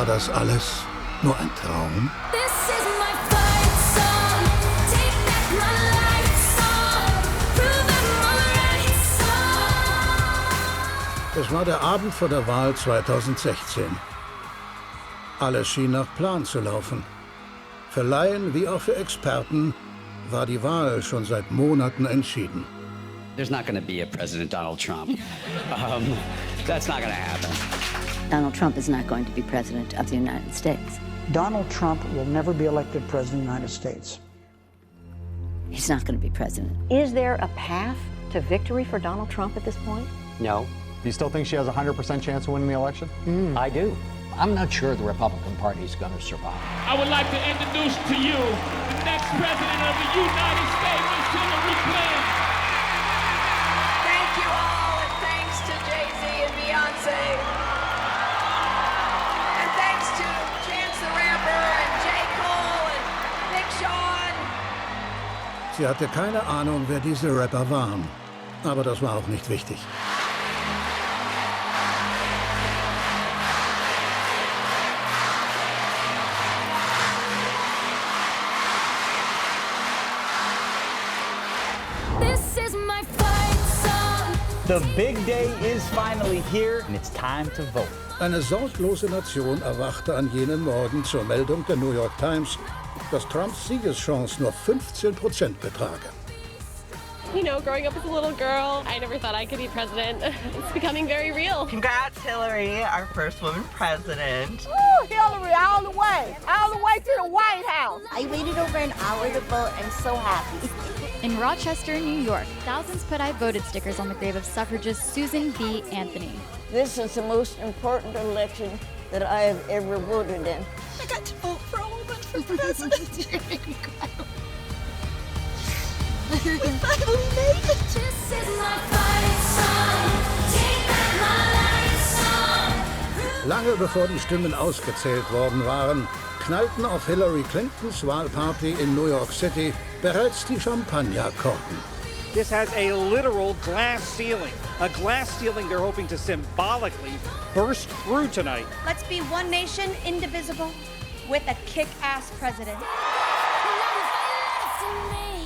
War das alles nur ein Traum? Es war der Abend vor der Wahl 2016. Alles schien nach Plan zu laufen. Für Laien wie auch für Experten war die Wahl schon seit Monaten entschieden. There's not going to be a President Donald Trump. That's not going to happen. Donald Trump is not going to be President of the United States. Donald Trump will never be elected President of the United States. He's not going to be president. Is there a path to victory for Donald Trump at this point? No. Do you still think she has a 100% chance of winning the election? I do. I'm not sure the Republican Party is going to survive. I would like to introduce to you the next President of the United States, Hillary Clinton. Thank you all, and thanks to Jay-Z and Beyonce. And thanks to Chance the Rapper and J. Cole and Big Sean. Sie hatte keine Ahnung, wer diese Rapper waren. Aber das war auch nicht wichtig. The big day is finally here and it's time to vote. Eine sorglose Nation erwachte an jenem Morgen zur Meldung der New York Times, dass Trumps Siegeschance nur 15% betrage. You know, growing up as a little girl, I never thought I could be president. It's becoming very real. Congrats, Hillary, our first woman president. Woo, Hillary, all the way to the White House. I waited over an hour to vote. I'm so happy. In Rochester, New York, thousands put "I voted" stickers on the grave of suffragist Susan B. Anthony. This is the most important election that I have ever voted in. I got to vote for a woman for president. You're making me cry. We finally made it. This is my fight song. Take back my life song. Lange bevor die Stimmen ausgezählt worden waren, knallten auf Hillary Clintons Wahlparty in New York City bereits die Champagnerkorken. This has a literal glass ceiling. A glass ceiling they're hoping to symbolically burst through tonight. Let's be one nation, indivisible, with a kick-ass president.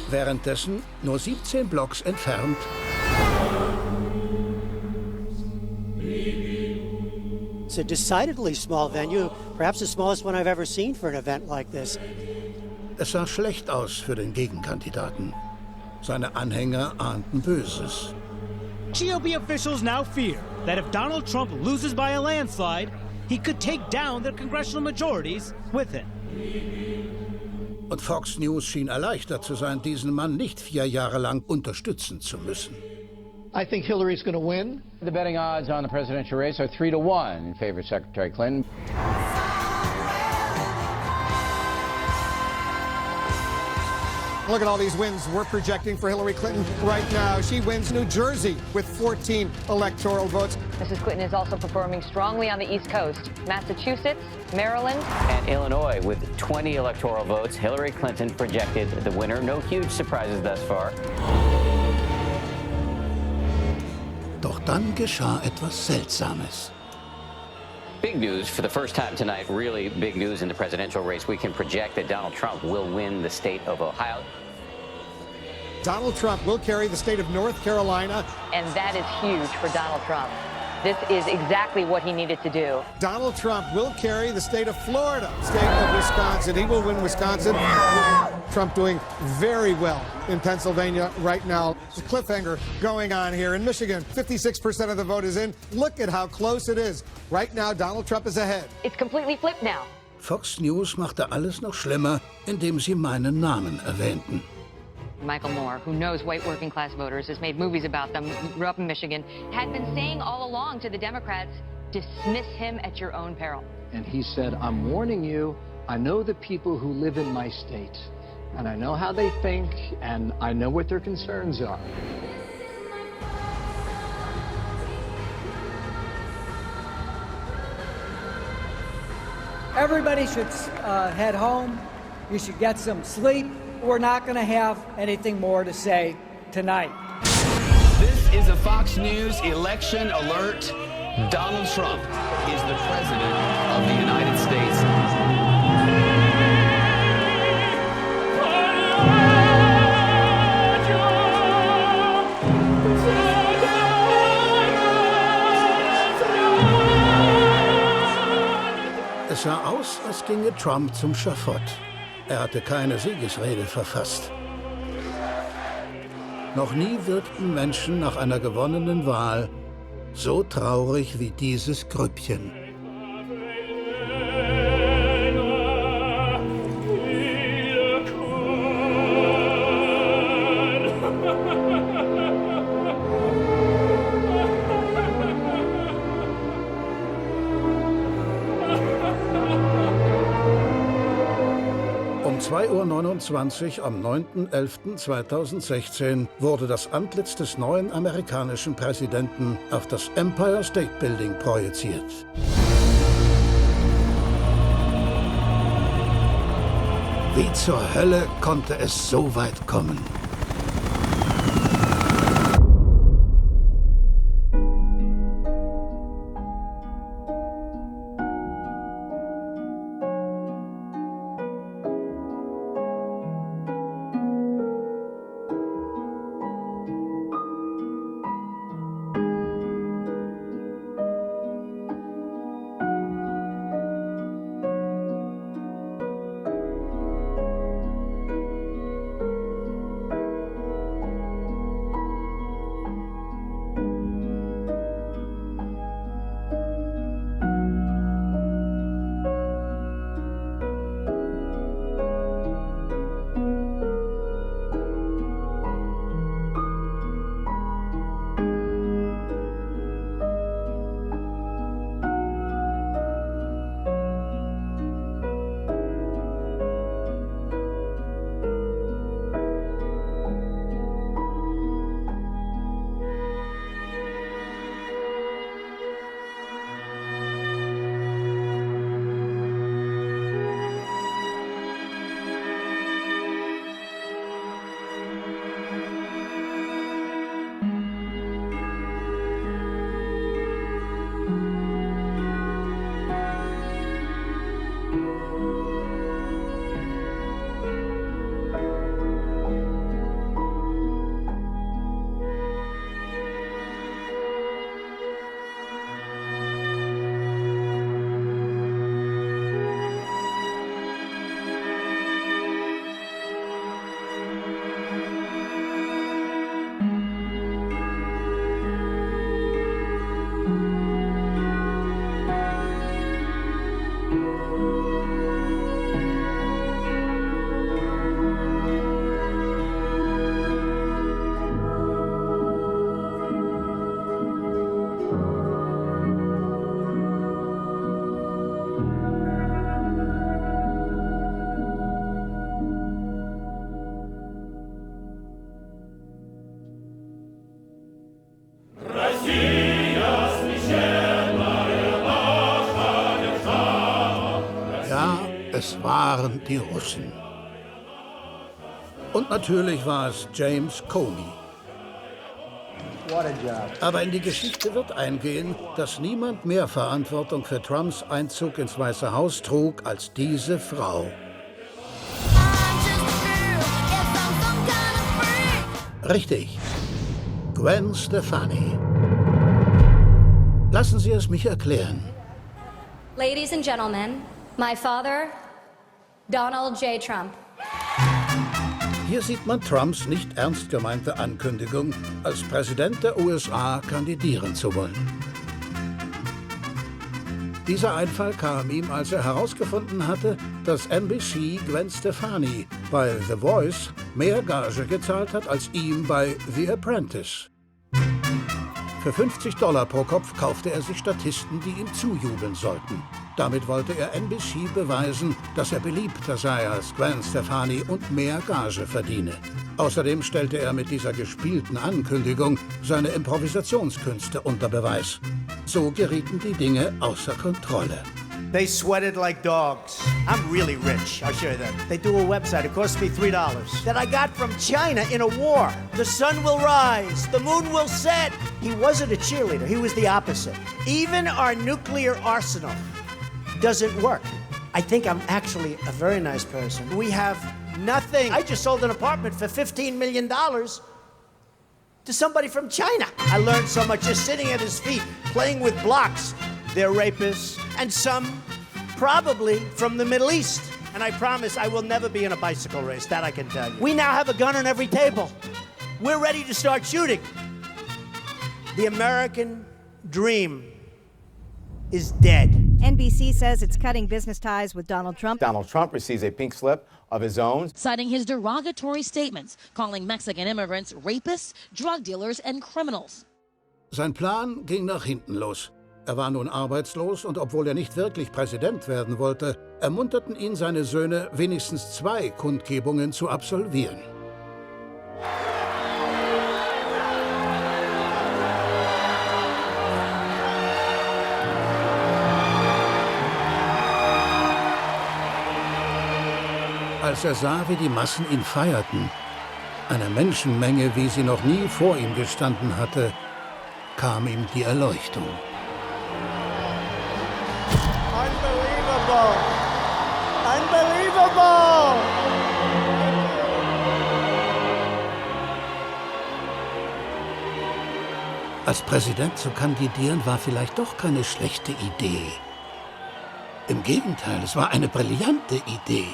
Währenddessen, nur 17 Blocks entfernt, It's a decidedly small venue, perhaps the smallest one I've ever seen for an event like this. es sah schlecht aus für den Gegenkandidaten. Seine Anhänger ahnten Böses. GOP officials now fear that if Donald Trump loses by a landslide, he could take down their congressional majorities with him. Und Fox News schien erleichtert zu sein, diesen Mann nicht 4 Jahre lang unterstützen zu müssen. I think Hillary's going to win. The betting odds on the presidential race are 3-1 in favor of Secretary Clinton. Look at all these wins we're projecting for Hillary Clinton right now. She wins New Jersey with 14 electoral votes. Mrs. Clinton is also performing strongly on the East Coast. Massachusetts, Maryland, And Illinois with 20 electoral votes. Hillary Clinton projected the winner. No huge surprises thus far. Doch dann geschah etwas Seltsames. Big news for the first time tonight, really big news in the presidential race. We can project that Donald Trump will win the state of Ohio. Donald Trump will carry the state of North Carolina. and that is huge for Donald Trump. This is exactly what he needed to do. Donald Trump will carry the state of Florida, state of Wisconsin. He will win Wisconsin. Trump doing very well in Pennsylvania right now. The cliffhanger going on here in Michigan. 56% of the vote is in. Look at how close it is. Right now, Donald Trump is ahead. It's completely flipped now. Fox News machte alles noch schlimmer, indem sie meinen Namen erwähnten. Michael Moore, who knows white working class voters, has made movies about them, grew up in Michigan, had been saying all along to the Democrats, dismiss him at your own peril. And he said, I'm warning you, I know the people who live in my state, and I know how they think, and I know what their concerns are. Everybody should head home. You should get some sleep. We're not going to have anything more to say tonight. This is a Fox News election alert. Donald Trump is the president of the United States. ginge Trump zum Schafott. Er hatte keine Siegesrede verfasst. Noch nie wirkten Menschen nach einer gewonnenen Wahl so traurig wie dieses Grüppchen. Um 2:29 Uhr am 9.11.2016 wurde das Antlitz des neuen amerikanischen Präsidenten auf das Empire State Building projiziert. Wie zur Hölle konnte es so weit kommen? Es waren die Russen. Und natürlich war es James Comey. Aber in die Geschichte wird eingehen, dass niemand mehr Verantwortung für Trumps Einzug ins Weiße Haus trug als diese Frau. Richtig, Gwen Stefani. Lassen Sie es mich erklären. Ladies and gentlemen, my father, Donald J. Trump. Hier sieht man Trumps nicht ernst gemeinte Ankündigung, als Präsident der USA kandidieren zu wollen. Dieser Einfall kam ihm, als er herausgefunden hatte, dass NBC Gwen Stefani bei The Voice mehr Gage gezahlt hat als ihm bei The Apprentice. Für $50 pro Kopf kaufte er sich Statisten, die ihm zujubeln sollten. Damit wollte er NBC beweisen, dass er beliebter sei als Gwen Stefani und mehr Gage verdiene. Außerdem stellte er mit dieser gespielten Ankündigung seine Improvisationskünste unter Beweis. So gerieten die Dinge außer Kontrolle. They sweated like dogs. I'm really rich. I'll show you that. They do a website. It cost me $3 that I got from China in a war. The sun will rise. The moon will set. He wasn't a cheerleader. He was the opposite. Even our nuclear arsenal doesn't work. I think I'm actually a very nice person. We have nothing. I just sold an apartment for $15 million to somebody from China. I learned so much just sitting at his feet, playing with blocks. They're rapists, and some probably from the Middle East. And I promise I will never be in a bicycle race, that I can tell you. We now have a gun on every table. We're ready to start shooting. The American dream is dead. NBC says it's cutting business ties with Donald Trump. Donald Trump receives a pink slip of his own, citing his derogatory statements, calling Mexican immigrants rapists, drug dealers and criminals. Sein Plan ging nach hinten los. Er war nun arbeitslos und obwohl er nicht wirklich Präsident werden wollte, ermunterten ihn seine Söhne, wenigstens 2 Kundgebungen zu absolvieren. Als er sah, wie die Massen ihn feierten, eine Menschenmenge, wie sie noch nie vor ihm gestanden hatte, kam ihm die Erleuchtung. Unbelievable! Unbelievable! Als Präsident zu kandidieren war vielleicht doch keine schlechte Idee. Im Gegenteil, es war eine brillante Idee.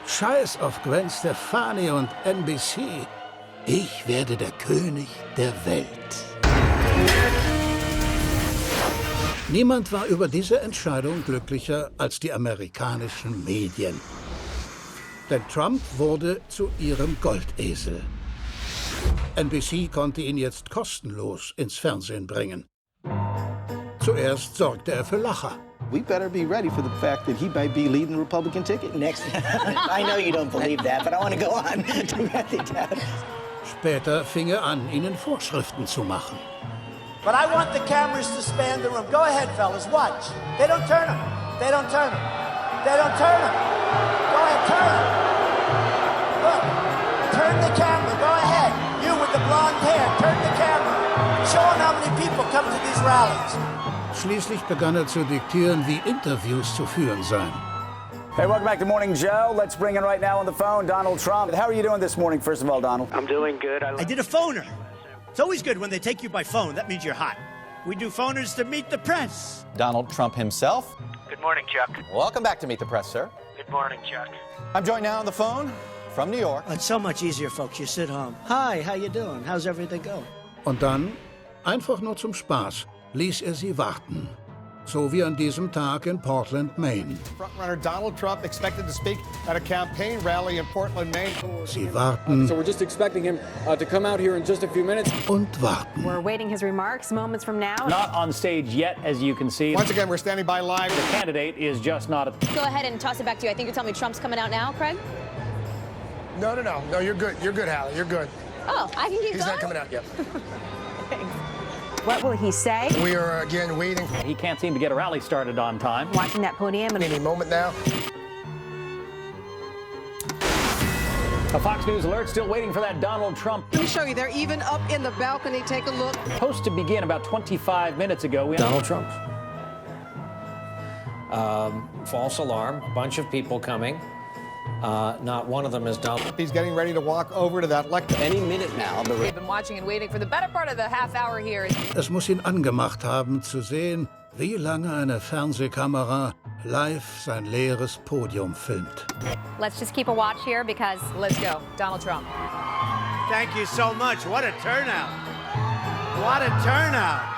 Scheiß auf Gwen Stefani und NBC. Ich werde der König der Welt. Niemand war über diese Entscheidung glücklicher als die amerikanischen Medien. Denn Trump wurde zu ihrem Goldesel. NBC konnte ihn jetzt kostenlos ins Fernsehen bringen. Zuerst sorgte er für Lacher. We better be ready for the fact that he might be leading the Republican ticket next. I know you don't believe that, but I want to go on. Später fing er an, ihnen Vorschriften zu machen. But I want the cameras to span the room. Go ahead, fellas, watch. They don't turn them. They don't turn them. They don't turn them. Go ahead, turn them. Look, turn the camera. Go ahead. You with the blonde hair, turn the camera. Show them how many people come to these rallies. Schließlich begann er zu diktieren, wie Interviews zu führen seien. Hey, welcome back to Morning Joe. Let's bring in right now on the phone Donald Trump. How are you doing this morning, first of all, Donald? I'm doing good. I did a phoner. It's always good when they take you by phone. That means you're hot. We do phoners to meet the press. Donald Trump himself. Good morning, Chuck. Welcome back to Meet the Press, sir. Good morning, Chuck. I'm joined now on the phone from New York. It's so much easier, folks. You sit home. Hi, how you doing? How's everything going? Und dann, einfach nur zum Spaß, ließ er sie warten. So wie an diesem Tag in Portland, Maine. Frontrunner Donald Trump expected to speak at a campaign rally in Portland, Maine. Sie warten. So we're just expecting him to come out here in just a few minutes. Und warten. We're awaiting his remarks moments from now. Not on stage yet, as you can see. Once again, we're standing by live. The candidate is just not. Go ahead and toss it back to you. I think you're telling me Trump's coming out now, Craig? No, you're good. You're good, Hallie. You're good. Oh, I can keep going? He's not coming out yet. What will he say? We are, again, waiting. He can't seem to get a rally started on time. Watching that podium. Any moment now. A Fox News alert, still waiting for that Donald Trump. Let me show you. They're even up in the balcony. Take a look. Supposed to begin about 25 minutes ago. Donald Trump. False alarm. A bunch of people coming. Not one of them is Donald. He's getting ready to walk over to that lectern. Any minute now. We've been watching and waiting for the better part of the half hour here. Es muss ihn angemacht haben, zu sehen, wie lange eine Fernsehkamera live sein leeres Podium filmt. Let's just keep a watch here because let's go. Donald Trump. Thank you so much. What a turnout. What a turnout.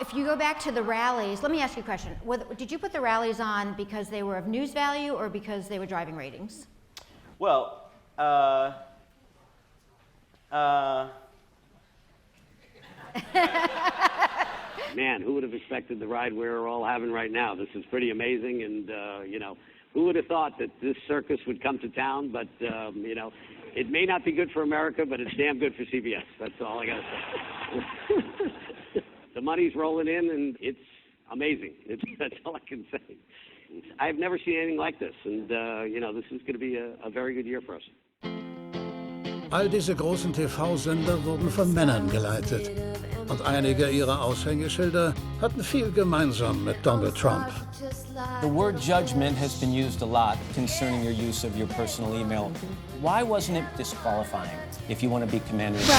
If you go back to the rallies, let me ask you a question. Did you put the rallies on because they were of news value or because they were driving ratings? Well, Man, who would have expected the ride we're all having right now? This is pretty amazing, and, who would have thought that this circus would come to town? But, it may not be good for America, but it's damn good for CBS. That's all I got to say. The money's rolling in, and it's amazing. That's all I can say. I've never seen anything like this, and, this is going to be a very good year for us. All diese großen TV-Sender wurden von Männern geleitet. Und einige ihrer Aushängeschilder hatten viel gemeinsam mit Donald Trump. The word judgment has been used a lot concerning your use of your personal email. Why wasn't it disqualifying if you want to be commander-in-chief?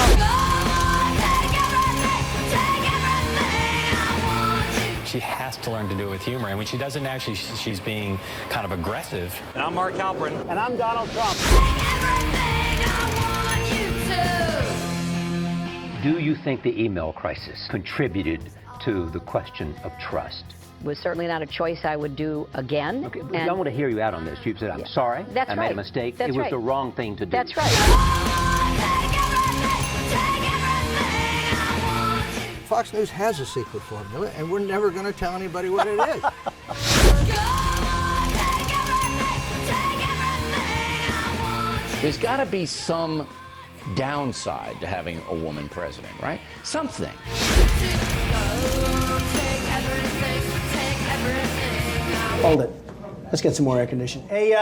she has to learn to do it with humor. And when she doesn't now, she's being kind of aggressive. And I'm Mark Halperin. And I'm Donald Trump. Do you think the email crisis contributed to the question of trust? Was certainly not a choice I would do again. Okay, I want to hear you out on this. You've said, I'm sorry, That's I right. made a mistake. That's it was right. the wrong thing to do. That's right. Fox News has a secret formula, and we're never going to tell anybody what it is. There's got to be some downside to having a woman president, right? Something. Hold it. Let's get some more air conditioning. Hey,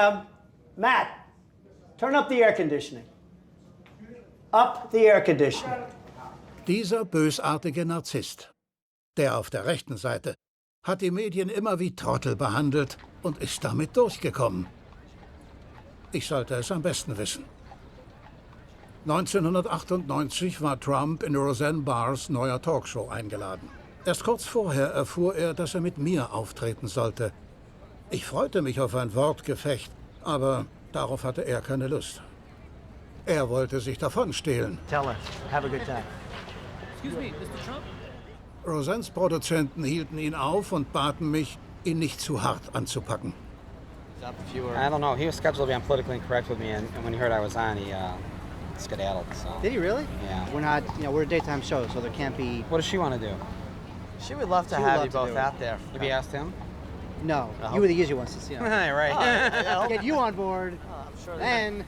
Matt, turn up the air conditioning. Up the air conditioning. Dieser bösartige Narzisst, der auf der rechten Seite, hat die Medien immer wie Trottel behandelt und ist damit durchgekommen. Ich sollte es am besten wissen. 1998 war Trump in Roseanne Barrs neuer Talkshow eingeladen. Erst kurz vorher erfuhr er, dass er mit mir auftreten sollte. Ich freute mich auf ein Wortgefecht, aber darauf hatte er keine Lust. Er wollte sich davonstehlen. Tell her. Have a good time. Excuse me, Mr. Trump? Roseannes Produzenten hielten ihn auf und baten mich, ihn nicht zu hart anzupacken. I don't know. He was scheduled to be on Politically Incorrect with me, and when he heard I was on, he skedaddled. So. Did he really? Yeah. We're not, we're a daytime show, so there can't be... What does she want to do? She would love to have you both out there. Have you asked him? No. You were the easy ones to see. Right. Get you on board, then...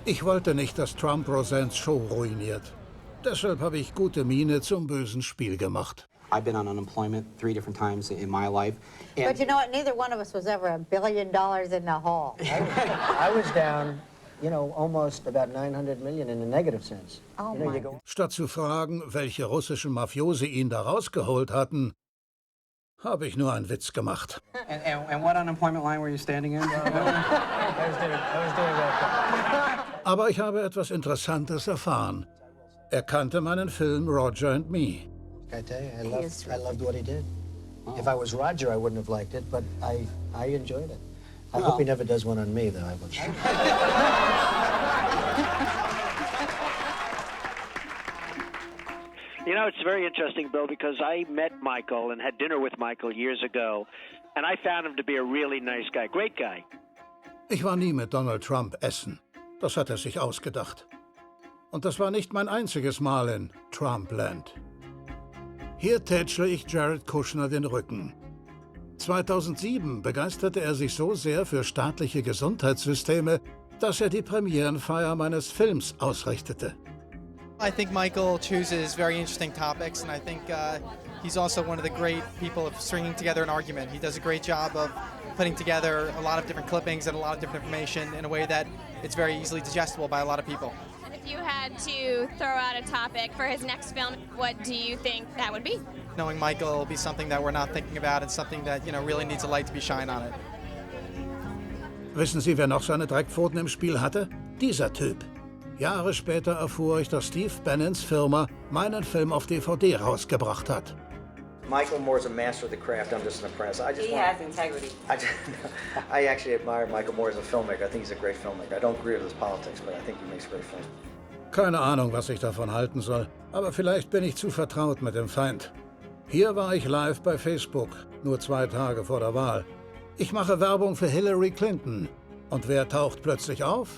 Ich wollte nicht, dass Trump Roseannes Show ruiniert. Deshalb habe ich gute Miene zum bösen Spiel gemacht. I've been on unemployment 3 different times in my life. But you know what? Neither one of us was ever $1 billion in the hole. I was down, almost about 900 million in a negative sense. Oh my. Statt zu fragen, welche russischen Mafiosi ihn da rausgeholt hatten, habe ich nur einen Witz gemacht. And what unemployment line were you standing in? I was doing that. Aber ich habe etwas Interessantes erfahren. Er kannte meinen Film Roger and Me. I tell you, I loved what he did. Oh. If I was Roger, I wouldn't have liked it, but I enjoyed it. I hope he never does one on me, though. I would. It's very interesting, Bill, because I met Michael and had dinner with Michael years ago, and I found him to be a really nice guy. Great guy. Ich war nie mit Donald Trump essen. Das hat er sich ausgedacht. Und das war nicht mein einziges Mal in Trumpland. Hier tätschle ich Jared Kushner den Rücken. 2007 begeisterte er sich so sehr für staatliche Gesundheitssysteme, dass er die Premierenfeier meines Films ausrichtete. I think Michael chooses very interesting topics, and I think he's also one of the great people of stringing together an argument. He does a great job of putting together a lot of different clippings and a lot of different information in a way that it's very easily digestible by a lot of people. And if you had to throw out a topic for his next film, what do you think that would be? Knowing Michael will be something that we're not thinking about and something that, really needs a light to be shined on it. Wissen Sie, wer noch seine Dreckpfoten im Spiel hatte? Dieser Typ. Jahre später erfuhr ich, dass Steve Bannons Firma meinen Film auf DVD rausgebracht hat. Michael Moore's a master of the craft. I'm just an apprentice. He has integrity. I actually admire Michael Moore as a filmmaker. I think he's a great filmmaker. I don't agree with his politics, but I think he makes great films. Keine Ahnung, was ich davon halten soll, aber vielleicht bin ich zu vertraut mit dem Feind. Hier war ich live bei Facebook, nur 2 Tage vor der Wahl. Ich mache Werbung für Hillary Clinton. Und wer taucht plötzlich auf?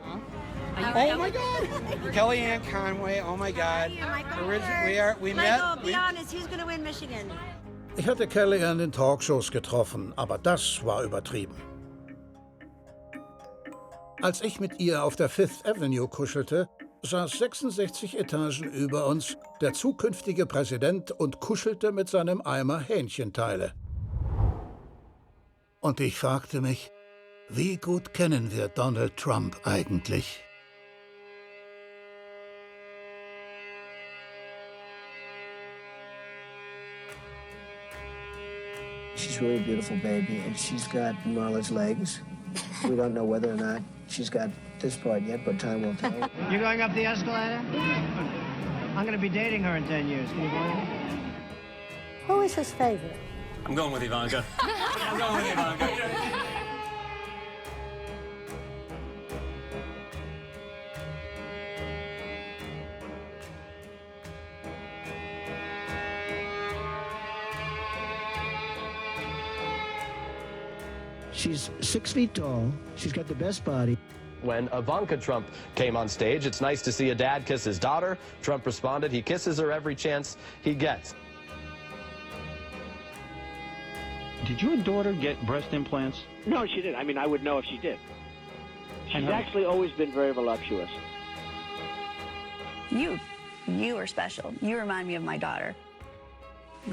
Oh my God! Kellyanne Conway, oh my God. We met. Michael, be honest, who's going to win Michigan? Ich hatte Kellyanne in Talkshows getroffen, aber das war übertrieben. Als ich mit ihr auf der Fifth Avenue kuschelte, saß 66 Etagen über uns der zukünftige Präsident und kuschelte mit seinem Eimer Hähnchenteile. Und ich fragte mich, wie gut kennen wir Donald Trump eigentlich? She's really a beautiful baby, and she's got Marla's legs. We don't know whether or not she's got this part yet, but time will tell. You're going up the escalator? I'm going to be dating her in 10 years. Can you believe it? Who is his favorite? I'm going with Ivanka. I'm going with Ivanka. She's 6 feet tall. She's got the best body. When Ivanka Trump came on stage, it's nice to see a dad kiss his daughter. Trump responded, he kisses her every chance he gets. Did your daughter get breast implants? No, she didn't. I mean, I would know if she did. She's actually always been very voluptuous. You are special. You remind me of my daughter.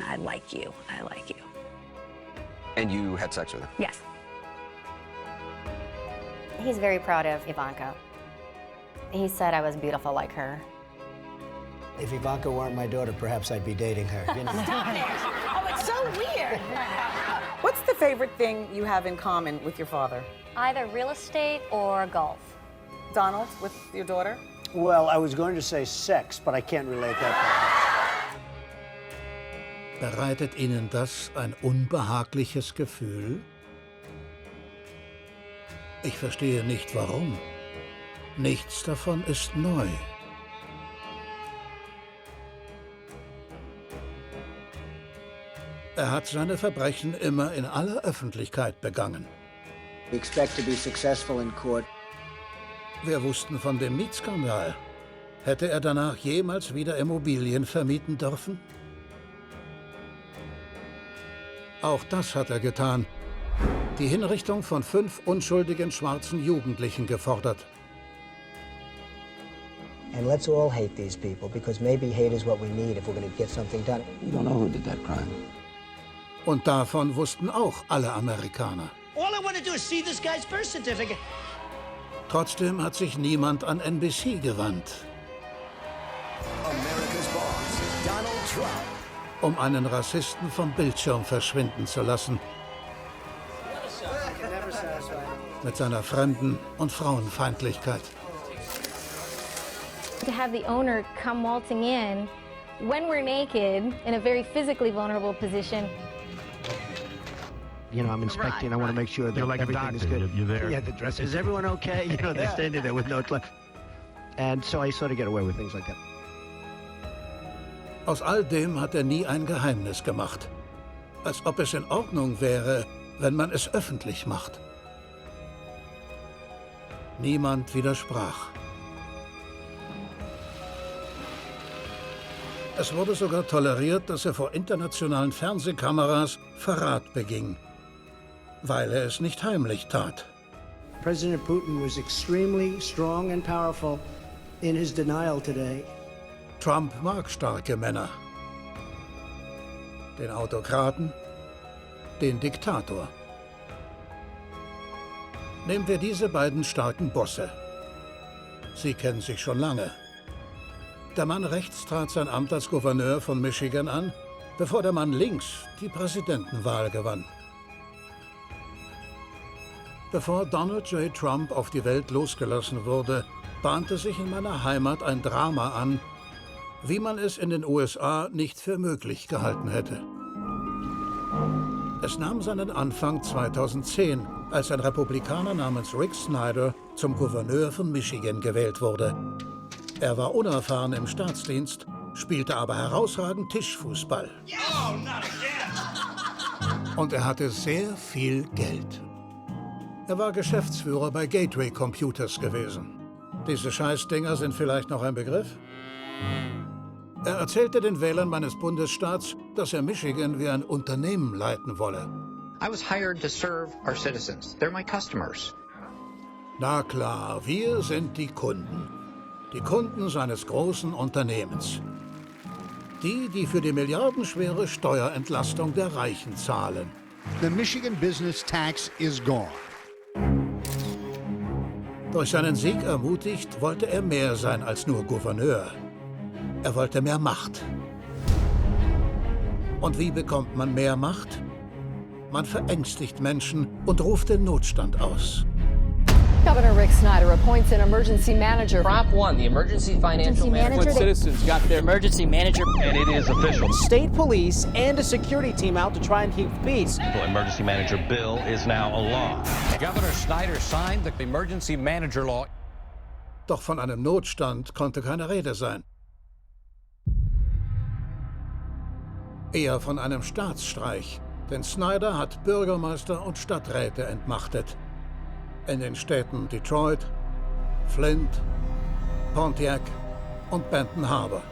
I like you. I like you. And you had sex with her? Yes. He's very proud of Ivanka. He said I was beautiful like her. If Ivanka weren't my daughter, perhaps I'd be dating her. You know? Stop it! Oh, it's so weird. What's the favorite thing you have in common with your father? Either real estate or golf. Donald, with your daughter? Well, I was going to say sex, but I can't relate that. Bereitet Ihnen das ein unbehagliches Gefühl? Ich verstehe nicht, warum. Nichts davon ist neu. Er hat seine Verbrechen immer in aller Öffentlichkeit begangen. We expect to be successful in court. Wir wussten von dem Mietskandal. Hätte er danach jemals wieder Immobilien vermieten dürfen? Auch das hat er getan. Die Hinrichtung von 5 unschuldigen schwarzen Jugendlichen gefordert. And let's all hate these people, because maybe hate is what we need if we're going to get something done. You don't know who did that crime. Und davon wussten auch alle Amerikaner. All I want to do is see this guy's birth certificate. Trotzdem hat sich niemand an NBC gewandt. America's boss, Donald Trump. Um einen Rassisten vom Bildschirm verschwinden zu lassen. Mit seiner Fremden- und Frauenfeindlichkeit. To have the owner come waltzing in when we're naked in a very physically vulnerable position. You know, I'm inspecting. I want to make sure that everything is good. You're there. Yeah, the dress. Is everyone okay? You know, they're standing there with no clothes. And so I sort of get away with things like that. Aus all dem hat er nie ein Geheimnis gemacht. Als ob es in Ordnung wäre, wenn man es öffentlich macht. Niemand widersprach. Es wurde sogar toleriert, dass er vor internationalen Fernsehkameras Verrat beging, weil er es nicht heimlich tat. President Putin was extremely strong and powerful in his denial today. Trump mag starke Männer. Den Autokraten, den Diktator. Nehmen wir diese beiden starken Bosse. Sie kennen sich schon lange. Der Mann rechts trat sein Amt als Gouverneur von Michigan an, bevor der Mann links die Präsidentenwahl gewann. Bevor Donald J. Trump auf die Welt losgelassen wurde, bahnte sich in meiner Heimat ein Drama an, wie man es in den USA nicht für möglich gehalten hätte. Es nahm seinen Anfang 2010, als ein Republikaner namens Rick Snyder zum Gouverneur von Michigan gewählt wurde. Er war unerfahren im Staatsdienst, spielte aber herausragend Tischfußball. Und er hatte sehr viel Geld. Er war Geschäftsführer bei Gateway Computers gewesen. Diese Scheißdinger sind vielleicht noch ein Begriff? Er erzählte den Wählern meines Bundesstaats, dass er Michigan wie ein Unternehmen leiten wolle. I was hired to serve our citizens. They're my customers. Na klar, wir sind die Kunden. Die Kunden seines großen Unternehmens. Die für die milliardenschwere Steuerentlastung der Reichen zahlen. The Michigan business tax is gone. Durch seinen Sieg ermutigt, wollte er mehr sein als nur Gouverneur. Er wollte mehr Macht. Und wie bekommt man mehr Macht? Man verängstigt Menschen und ruft den Notstand aus. Governor Rick Snyder appoints an emergency manager. Prop 1, the emergency financial manager. Citizens got their emergency manager. And it is official. State police and a security team out to try and keep peace. The emergency manager bill is now a law. Governor Snyder signed the emergency manager law. Doch von einem Notstand konnte keine Rede sein. Eher von einem Staatsstreich, denn Snyder hat Bürgermeister und Stadträte entmachtet. In den Städten Detroit, Flint, Pontiac und Benton Harbor.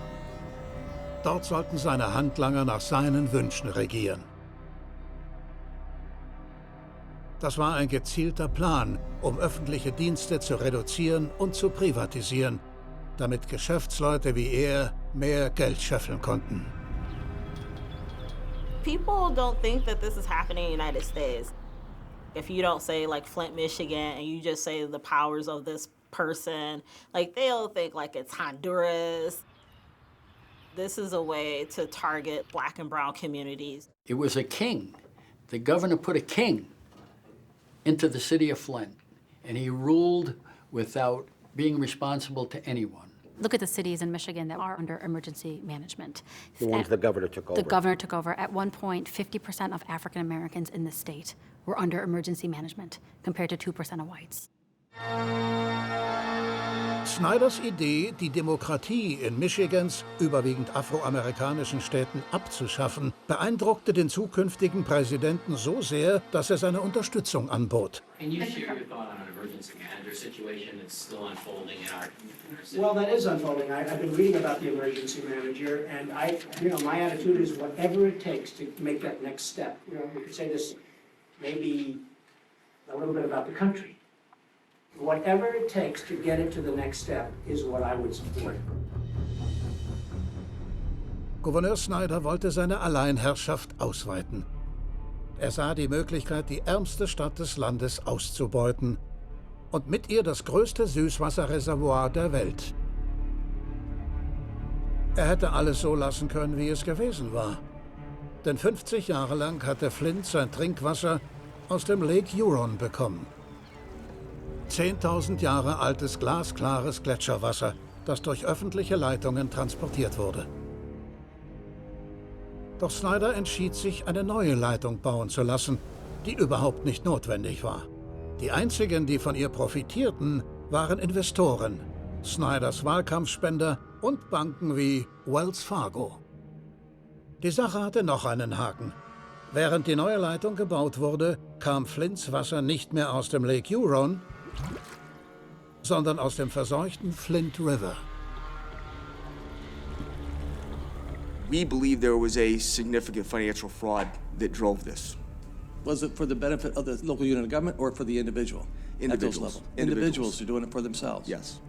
Dort sollten seine Handlanger nach seinen Wünschen regieren. Das war ein gezielter Plan, um öffentliche Dienste zu reduzieren und zu privatisieren, damit Geschäftsleute wie er mehr Geld scheffeln konnten. People don't think that this is happening in the United States. If you don't say like Flint, Michigan, and you just say the powers of this person, like they'll think like it's Honduras. This is a way to target Black and brown communities. It was a king. The governor put a king into the city of Flint, and he ruled without being responsible to anyone. Look at the cities in Michigan that are under emergency management. The ones the governor took over. The governor took over. At one point, 50% of African Americans in the state were under emergency management, compared to 2% of whites. Snyders Idee, die Demokratie in Michigans überwiegend afroamerikanischen Städten abzuschaffen, beeindruckte den zukünftigen Präsidenten so sehr, dass er seine Unterstützung anbot. Can you share your thought on an emergency manager situation that's still unfolding in our city? Well, that is unfolding. I've been reading about the emergency manager, and my attitude is whatever it takes to make that next step. We could say this maybe a little bit about the country. Whatever it takes to get it to the next step is what I would support. Gouverneur Snyder wollte seine Alleinherrschaft ausweiten. Er sah die Möglichkeit, die ärmste Stadt des Landes auszubeuten und mit ihr das größte Süßwasserreservoir der Welt. Er hätte alles so lassen können, wie es gewesen war. Denn 50 Jahre lang hatte Flint sein Trinkwasser aus dem Lake Huron bekommen. 10.000 Jahre altes glasklares Gletscherwasser, das durch öffentliche Leitungen transportiert wurde. Doch Snyder entschied sich, eine neue Leitung bauen zu lassen, die überhaupt nicht notwendig war. Die einzigen, die von ihr profitierten, waren Investoren, Snyders Wahlkampfspender und Banken wie Wells Fargo. Die Sache hatte noch einen Haken. Während die neue Leitung gebaut wurde, kam Flints Wasser nicht mehr aus dem Lake Huron, sondern aus dem verseuchten Flint River. We believe there was a significant financial fraud that drove this. Was it for the benefit of the local unit of government or for the individual? Individuals. At those levels? Individuals are doing it for themselves? Yes.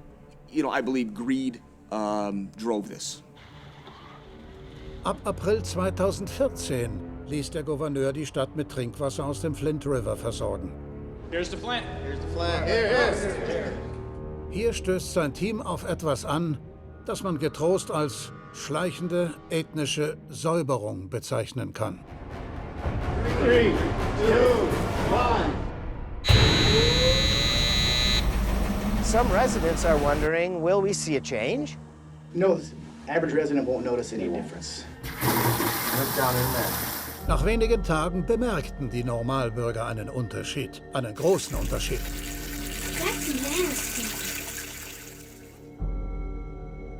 I believe greed drove this. Ab April 2014 ließ der Gouverneur die Stadt mit Trinkwasser aus dem Flint River versorgen. Here's the Flint. Here's the Flint. Hier stößt sein Team auf etwas an, das man getrost als schleichende ethnische Säuberung bezeichnen kann. 3, 2, 1. Some residents are wondering, will we see a change? No, the average resident won't notice any difference. Look down in there. Nach wenigen Tagen bemerkten die Normalbürger einen Unterschied, einen großen Unterschied. That's nasty.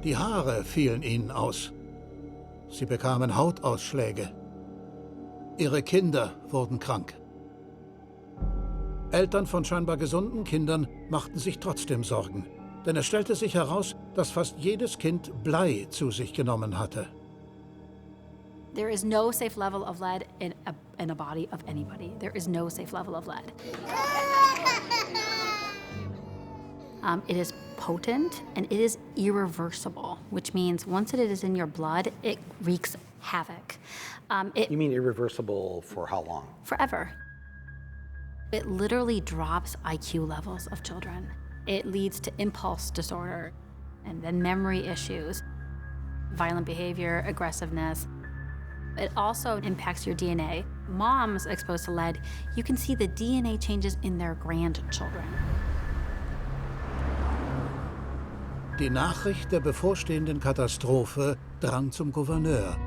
Die Haare fielen ihnen aus. Sie bekamen Hautausschläge. Ihre Kinder wurden krank. Eltern von scheinbar gesunden Kindern machten sich trotzdem Sorgen, denn es stellte sich heraus, dass fast jedes Kind Blei zu sich genommen hatte. There is no safe level of lead in a body of anybody. There is no safe level of lead. It is potent and it is irreversible, which means once it is in your blood, it wreaks havoc. You mean irreversible for how long? Forever. It literally drops IQ levels of children. It leads to impulse disorder and then memory issues, violent behavior, aggressiveness. It also impacts your DNA. Moms exposed to lead, you can see the DNA changes in their grandchildren. Die Nachricht der bevorstehenden Katastrophe drang zum Gouverneur.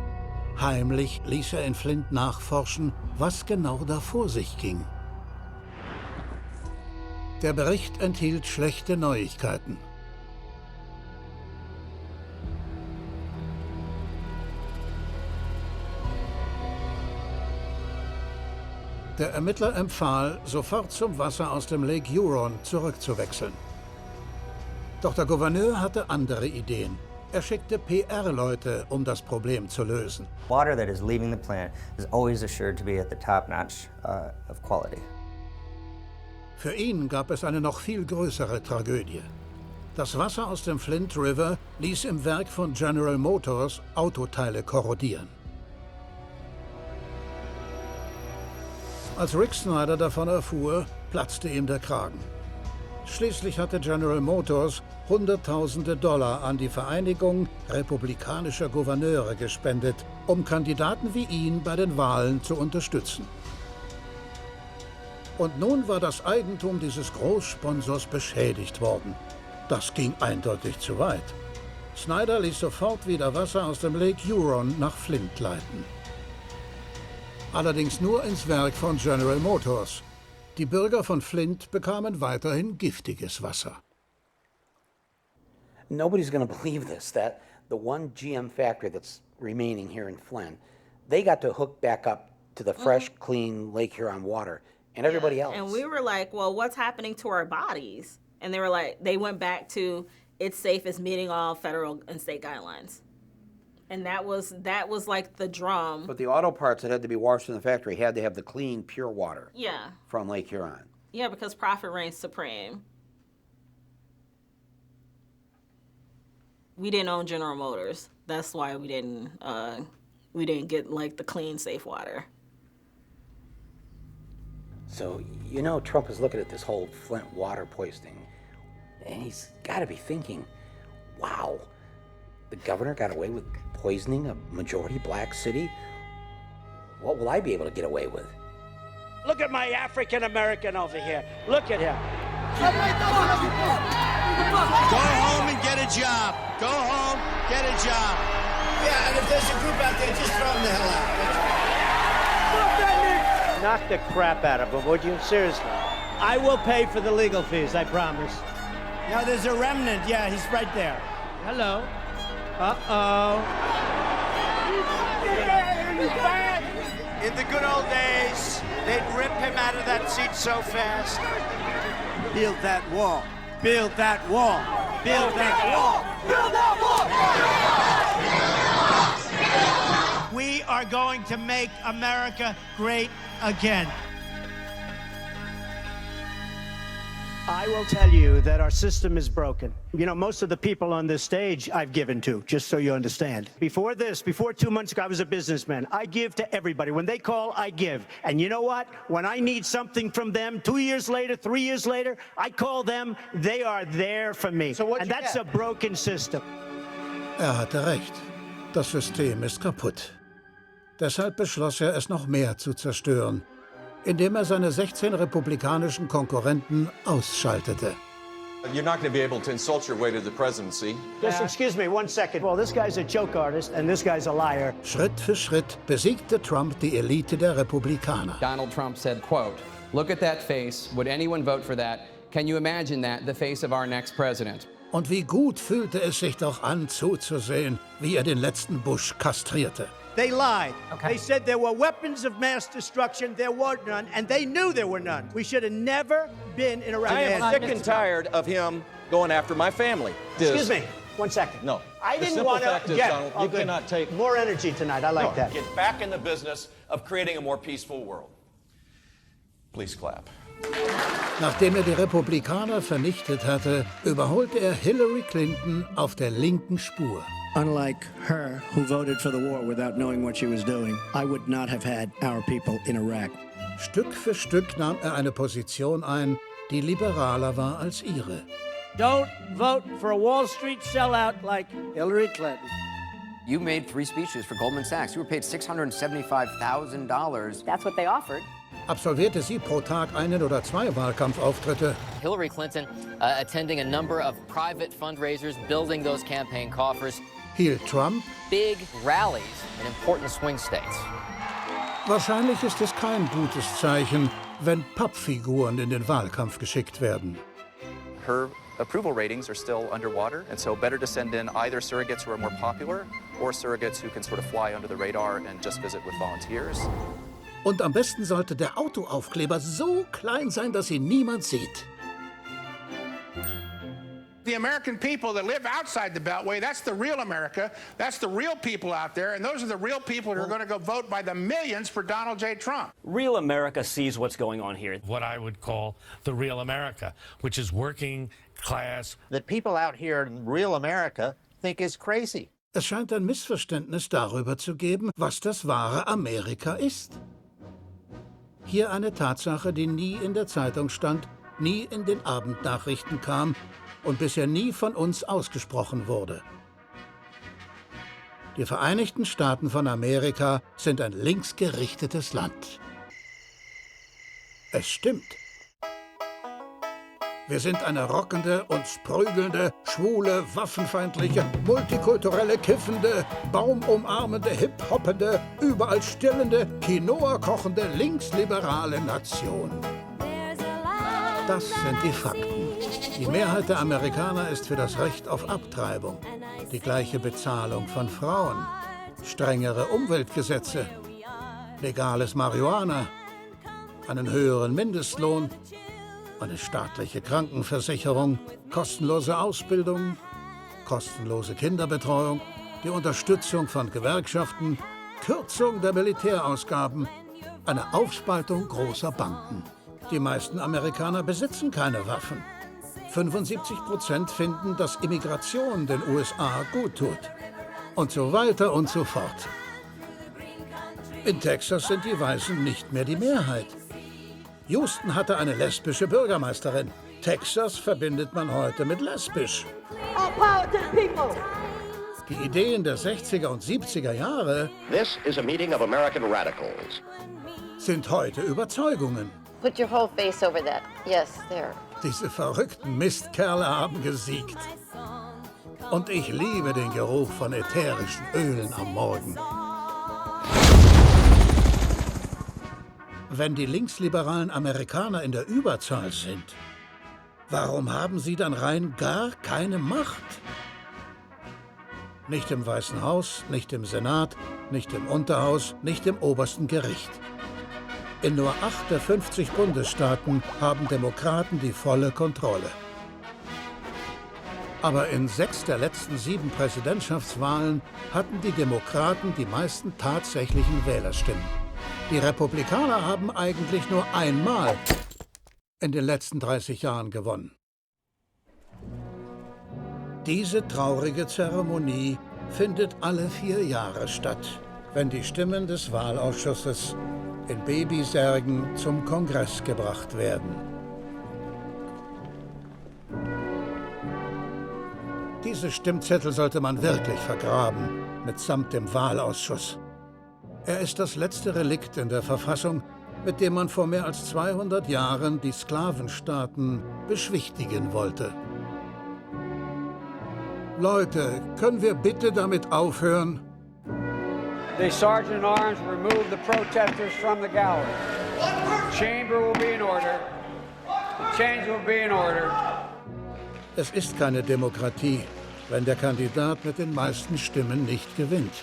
Heimlich ließ er in Flint nachforschen, was genau da vor sich ging. Der Bericht enthielt schlechte Neuigkeiten. Der Ermittler empfahl, sofort zum Wasser aus dem Lake Huron zurückzuwechseln. Doch der Gouverneur hatte andere Ideen. Er schickte PR-Leute, um das Problem zu lösen. Water that is leaving the plant is always assured to be at the top notch of quality. Für ihn gab es eine noch viel größere Tragödie. Das Wasser aus dem Flint River ließ im Werk von General Motors Autoteile korrodieren. Als Rick Snyder davon erfuhr, platzte ihm der Kragen. Schließlich hatte General Motors Hunderttausende Dollar an die Vereinigung republikanischer Gouverneure gespendet, um Kandidaten wie ihn bei den Wahlen zu unterstützen. Und nun war das Eigentum dieses Großsponsors beschädigt worden. Das ging eindeutig zu weit. Snyder ließ sofort wieder Wasser aus dem Lake Huron nach Flint leiten. Allerdings nur ins Werk von General Motors. Die Bürger von Flint bekamen weiterhin giftiges Wasser. Nobody's going to believe this, that the one GM factory that's remaining here in Flint, they got to hook back up to the fresh, clean Lake Huron water, and everybody else. And we were like, well, what's happening to our bodies? And they were like, they went back to, it's safe as meeting all federal and state guidelines. And that was like the drum. But the auto parts that had to be washed in the factory had to have the clean, pure water. Yeah. From Lake Huron. Yeah, because profit reigns supreme. We didn't own General Motors. That's why we didn't get like the clean, safe water. So, you know, Trump is looking at this whole Flint water poisoning, and he's got to be thinking, wow, the governor got away with poisoning a majority black city? What will I be able to get away with? Look at my African American over here. Look at him. Go home and get a job. Go home, get a job. Yeah, and if there's a group out there, just throw them the hell out. Knock the crap out of him, would you? Seriously. I will pay for the legal fees, I promise. Now there's a remnant. Yeah, he's right there. Hello. Uh-oh. In the good old days, they'd rip him out of that seat so fast. Build that wall. Build that wall. Build that wall. Build that wall. We are going to make America great again. I will tell you that our system is broken. You know, most of the people on this stage I've given to, just so you understand. Before 2 months ago, I was a businessman. I give to everybody. When they call, I give. And you know what? When I need something from them, 2 years later, 3 years later, I call them. They are there for me. So and that's a broken system. Hatte recht. Das System ist kaputt. Deshalb beschloss er, es noch mehr zu zerstören, indem er seine 16 republikanischen Konkurrenten ausschaltete. You're not going to be able to insult your way to the presidency. Just excuse me 1 second. Well, this guy's a joke artist and this guy's a liar. Schritt für Schritt besiegte Trump die Elite der Republikaner. Donald Trump said, quote, "Look at that face. Would anyone vote for that? Can you imagine that, the face of our next president?" Und wie gut fühlte es sich doch an, zuzusehen, wie er den letzten Bush kastrierte. They lied. Okay. They said there were weapons of mass destruction. There were none, and they knew there were none. We should have never been in Iraq. I am sick and tired of him going after my family. Excuse me, 1 second. No. I didn't want to. Donald, you cannot take more energy tonight. I like that. Get back in the business of creating a more peaceful world. Please clap. Nachdem er die Republikaner vernichtet hatte, überholte er Hillary Clinton auf der linken Spur. Unlike her, who voted for the war without knowing what she was doing, I would not have had our people in Iraq. Stück für Stück nahm er eine Position ein, die liberaler war als ihre. Don't vote for a Wall Street sellout like Hillary Clinton. You made 3 speeches for Goldman Sachs. You were paid $675,000. That's what they offered. absolvierte sie pro Tag 1 oder 2 Wahlkampfauftritte. Hillary Clinton attending a number of private fundraisers, building those campaign coffers. Hielt Trump big rallies in important swing states. Wahrscheinlich ist es kein gutes Zeichen, wenn Pappfiguren in den Wahlkampf geschickt werden. Her approval ratings are still underwater, and so better to send in either surrogates who are more popular or surrogates who can sort of fly under the radar and just visit with volunteers. Und am besten sollte der Autoaufkleber so klein sein, dass ihn niemand sieht. The American people that live outside the Beltway, that's the real America. That's the real people out there, and those are the real people who are going to go vote by the millions for Donald J. Trump. Real America sees what's going on here. What I would call the real America, which is working class. That people out here in real America think is crazy. Es scheint ein Missverständnis darüber zu geben, was das wahre Amerika ist. Hier eine Tatsache, die nie in der Zeitung stand, nie in den Abendnachrichten kam und bisher nie von uns ausgesprochen wurde. Die Vereinigten Staaten von Amerika sind ein linksgerichtetes Land. Es stimmt. Wir sind eine rockende, uns prügelnde, schwule, waffenfeindliche, multikulturelle, kiffende, baumumarmende, hip-hoppende, überall stillende, Quinoa kochende, linksliberale Nation. Das sind die Fakten. Die Mehrheit der Amerikaner ist für das Recht auf Abtreibung, die gleiche Bezahlung von Frauen, strengere Umweltgesetze, legales Marihuana, einen höheren Mindestlohn, eine staatliche Krankenversicherung, kostenlose Ausbildung, kostenlose Kinderbetreuung, die Unterstützung von Gewerkschaften, Kürzung der Militärausgaben, eine Aufspaltung großer Banken. Die meisten Amerikaner besitzen keine Waffen. 75% finden, dass Immigration den USA gut tut. Und so weiter und so fort. In Texas sind die Weißen nicht mehr die Mehrheit. Houston hatte eine lesbische Bürgermeisterin. Texas verbindet man heute mit lesbisch. Die Ideen der 60er und 70er Jahre This is a meeting of American radicals. Sind heute Überzeugungen. Put your whole face over that. Yes, there. Diese verrückten Mistkerle haben gesiegt. Und ich liebe den Geruch von ätherischen Ölen am Morgen. Wenn die linksliberalen Amerikaner in der Überzahl sind, warum haben sie dann rein gar keine Macht? Nicht im Weißen Haus, nicht im Senat, nicht im Unterhaus, nicht im obersten Gericht. In nur 8 der 50 Bundesstaaten haben Demokraten die volle Kontrolle. Aber in 6 der letzten 7 Präsidentschaftswahlen hatten die Demokraten die meisten tatsächlichen Wählerstimmen. Die Republikaner haben eigentlich nur einmal in den letzten 30 Jahren gewonnen. Diese traurige Zeremonie findet alle 4 Jahre statt, wenn die Stimmen des Wahlausschusses in Babysärgen zum Kongress gebracht werden. Diese Stimmzettel sollte man wirklich vergraben, mitsamt dem Wahlausschuss. Er ist das letzte Relikt in der Verfassung, mit dem man vor mehr als 200 Jahren die Sklavenstaaten beschwichtigen wollte. Leute, können wir bitte damit aufhören? The sergeant in arms remove the protesters from the gallery. The chamber will be in order. The change will be in order. Es ist keine Demokratie, wenn der Kandidat mit den meisten Stimmen nicht gewinnt.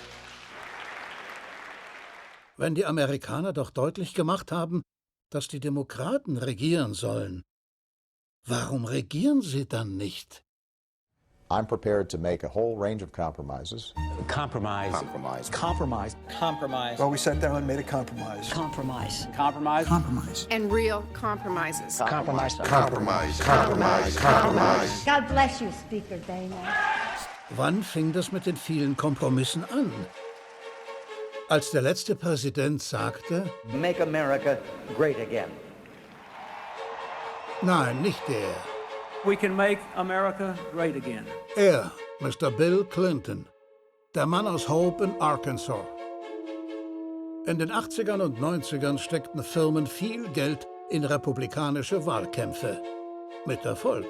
Wenn die Amerikaner doch deutlich gemacht haben, dass die Demokraten regieren sollen, warum regieren sie dann nicht? I'm prepared to make a whole range of compromises. Compromise. Compromise. Compromise. Compromise. Well, we sat down and made a compromise. Compromise. Compromise. Compromise. And real compromises. Compromise. Compromise. Compromise. Compromise. God bless you, Speaker Dana. Wann fing das mit den vielen Kompromissen an? Als der letzte Präsident sagte, Make America great again. Nein, nicht der. We can make America great again. Er, Mr. Bill Clinton, der Mann aus Hope in Arkansas. In den 80ern und 90ern steckten Firmen viel Geld in republikanische Wahlkämpfe. Mit Erfolg.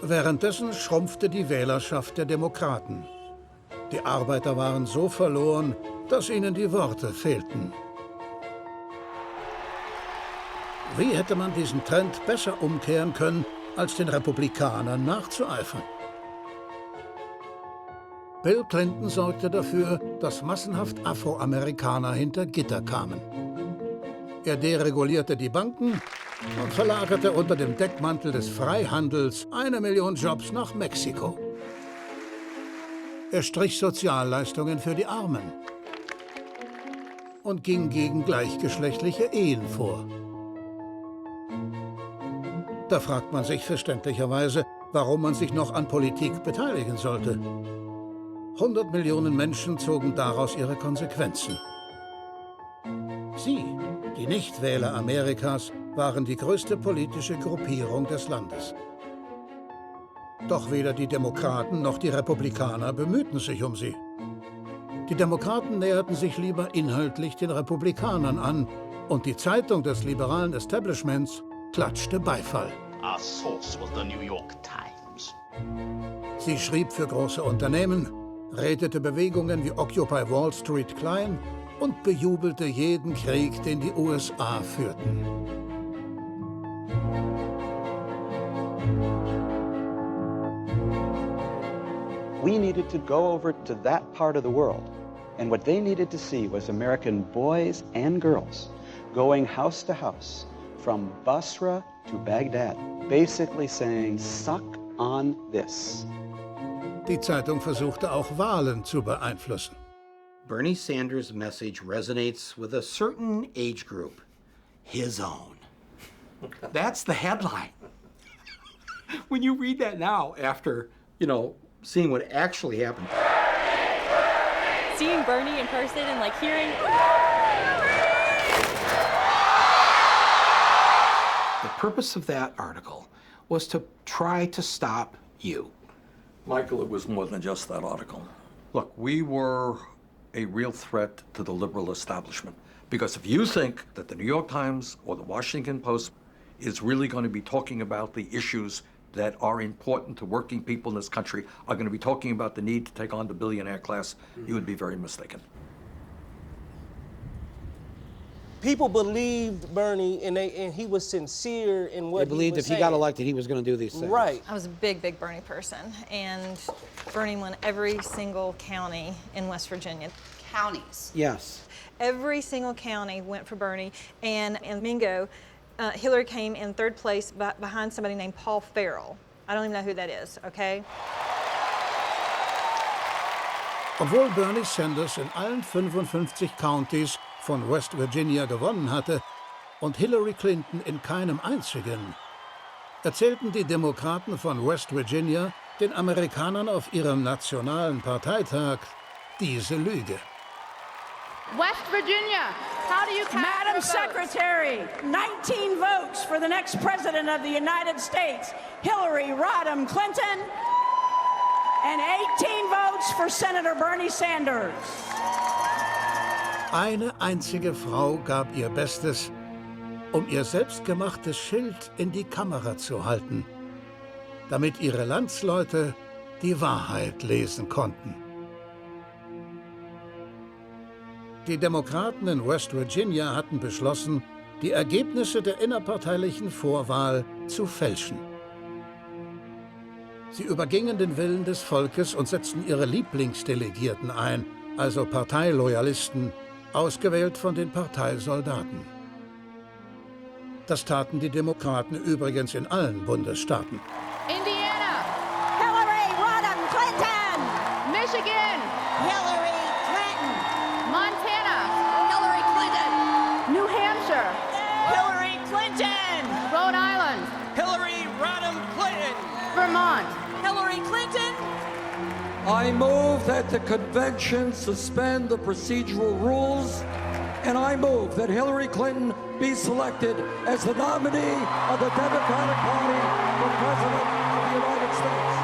Währenddessen schrumpfte die Wählerschaft der Demokraten. Die Arbeiter waren so verloren, dass ihnen die Worte fehlten. Wie hätte man diesen Trend besser umkehren können, als den Republikanern nachzueifern? Bill Clinton sorgte dafür, dass massenhaft Afroamerikaner hinter Gitter kamen. Er deregulierte die Banken und verlagerte unter dem Deckmantel des Freihandels 1 Million Jobs nach Mexiko. Er strich Sozialleistungen für die Armen und ging gegen gleichgeschlechtliche Ehen vor. Da fragt man sich verständlicherweise, warum man sich noch an Politik beteiligen sollte. 100 Millionen Menschen zogen daraus ihre Konsequenzen. Sie, die Nichtwähler Amerikas, waren die größte politische Gruppierung des Landes. Doch weder die Demokraten noch die Republikaner bemühten sich um sie. Die Demokraten näherten sich lieber inhaltlich den Republikanern an und die Zeitung des liberalen Establishments klatschte Beifall. Our source was the New York Times. Sie schrieb für große Unternehmen, redete Bewegungen wie Occupy Wall Street klein und bejubelte jeden Krieg, den die USA führten. We needed to go over to that part of the world, and what they needed to see was American boys and girls going house to house, from Basra to Baghdad, basically saying, suck on this. Die Zeitung versuchte auch Wahlen zu beeinflussen. Bernie Sanders' message resonates with a certain age group, his own. That's the headline. When you read that now, after, seeing what actually happened. Seeing Bernie in person and hearing. The purpose of that article was to try to stop you. Michael, it was more than just that article. Look, we were a real threat to the liberal establishment. Because if you think that the New York Times or the Washington Post is really going to be talking about the issues that are important to working people in this country, are going to be talking about the need to take on the billionaire class, you would be very mistaken. People believed Bernie, and he was sincere in what he was saying. They believed if he got elected, he was going to do these things. Right. I was a big, big Bernie person, and Bernie won every single county in West Virginia. Counties. Yes. Every single county went for Bernie, and in Mingo, Hillary came in third place behind somebody named Paul Farrell. I don't even know who that is, okay? Obwohl Bernie Sanders in allen 55 Countys von West Virginia gewonnen hatte und Hillary Clinton in keinem einzigen, erzählten die Demokraten von West Virginia den Amerikanern auf ihrem nationalen Parteitag diese Lüge. West Virginia, how do you cast Madam Secretary, 19 votes for the next President of the United States, Hillary Rodham Clinton, and 18 votes for Senator Bernie Sanders. Eine einzige Frau gab ihr Bestes, um ihr selbstgemachtes Schild in die Kamera zu halten, damit ihre Landsleute die Wahrheit lesen konnten. Die Demokraten in West Virginia hatten beschlossen, die Ergebnisse der innerparteilichen Vorwahl zu fälschen. Sie übergingen den Willen des Volkes und setzten ihre Lieblingsdelegierten ein, also Parteiloyalisten, ausgewählt von den Parteisoldaten. Das taten die Demokraten übrigens in allen Bundesstaaten. Indiana, Hillary Rodham Clinton. Michigan, Hillary Clinton. Montana, Hillary Clinton. New Hampshire, Hillary Clinton. Rhode Island, Hillary Rodham Clinton. Vermont, Hillary Clinton. I move that the convention suspend the procedural rules, and I move that Hillary Clinton be selected as the nominee of the Democratic Party for President of the United States.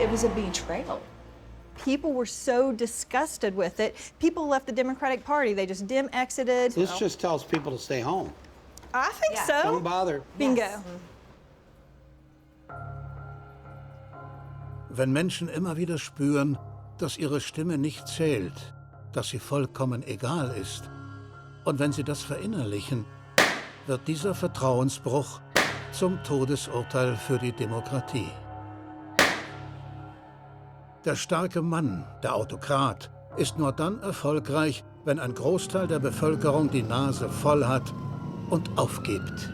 It was a betrayal. People were so disgusted with it. People left the Democratic Party. They just exited. This just tells people to stay home. I think so. Don't bother. Bingo. Yes. Wenn Menschen immer wieder spüren, dass ihre Stimme nicht zählt, dass sie vollkommen egal ist, und wenn sie das verinnerlichen, wird dieser Vertrauensbruch zum Todesurteil für die Demokratie. Der starke Mann, der Autokrat, ist nur dann erfolgreich, wenn ein Großteil der Bevölkerung die Nase voll hat und aufgibt.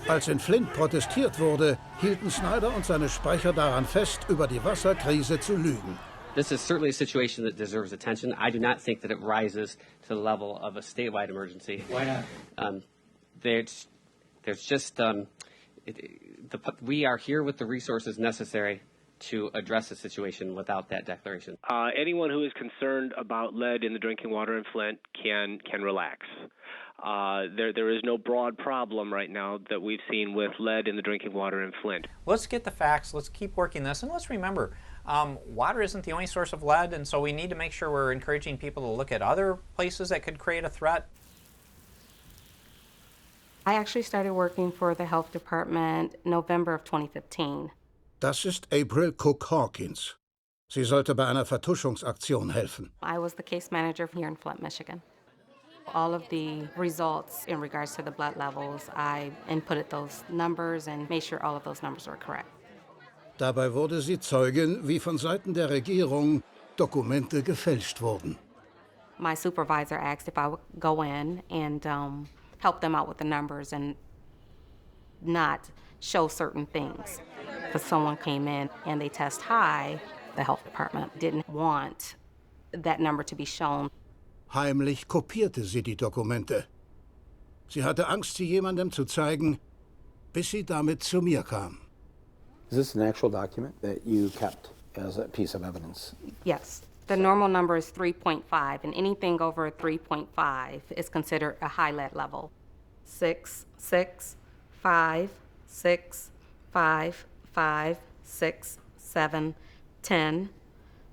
Als in Flint protestiert wurde, hielten Snyder und seine Sprecher daran fest, über die Wasserkrise zu lügen. This is certainly a situation that deserves attention. I do not think that it rises to the level of a statewide emergency. Why not? There's just we are here with the resources necessary to address the situation without that declaration. Anyone who is concerned about lead in the drinking water in Flint can relax. There is no broad problem right now that we've seen with lead in the drinking water in Flint. Let's get the facts, let's keep working this, and let's remember, water isn't the only source of lead, and so we need to make sure we're encouraging people to look at other places that could create a threat. I actually started working for the health department November of 2015. Das ist April Cook Hawkins. Sie sollte bei einer Vertuschungsaktion helfen. I was the case manager here in Flint, Michigan. All of the results in regards to the blood levels, I inputted those numbers and made sure all of those numbers were correct. Dabei wurde sie Zeugin, wie von Seiten der Regierung Dokumente gefälscht wurden. My supervisor asked if I would go in and help them out with the numbers and not show certain things. Because someone came in and they test high, the health department didn't want that number to be shown. Heimlich kopierte sie die Dokumente. Sie hatte Angst, sie jemandem zu zeigen, bis sie damit zu mir kam. Is this an actual document that you kept as a piece of evidence? Yes. The normal number is 3.5, and anything over 3.5 is considered a high lead level. 6, 6, 5, 6, 5, 5, 6, 7, 10,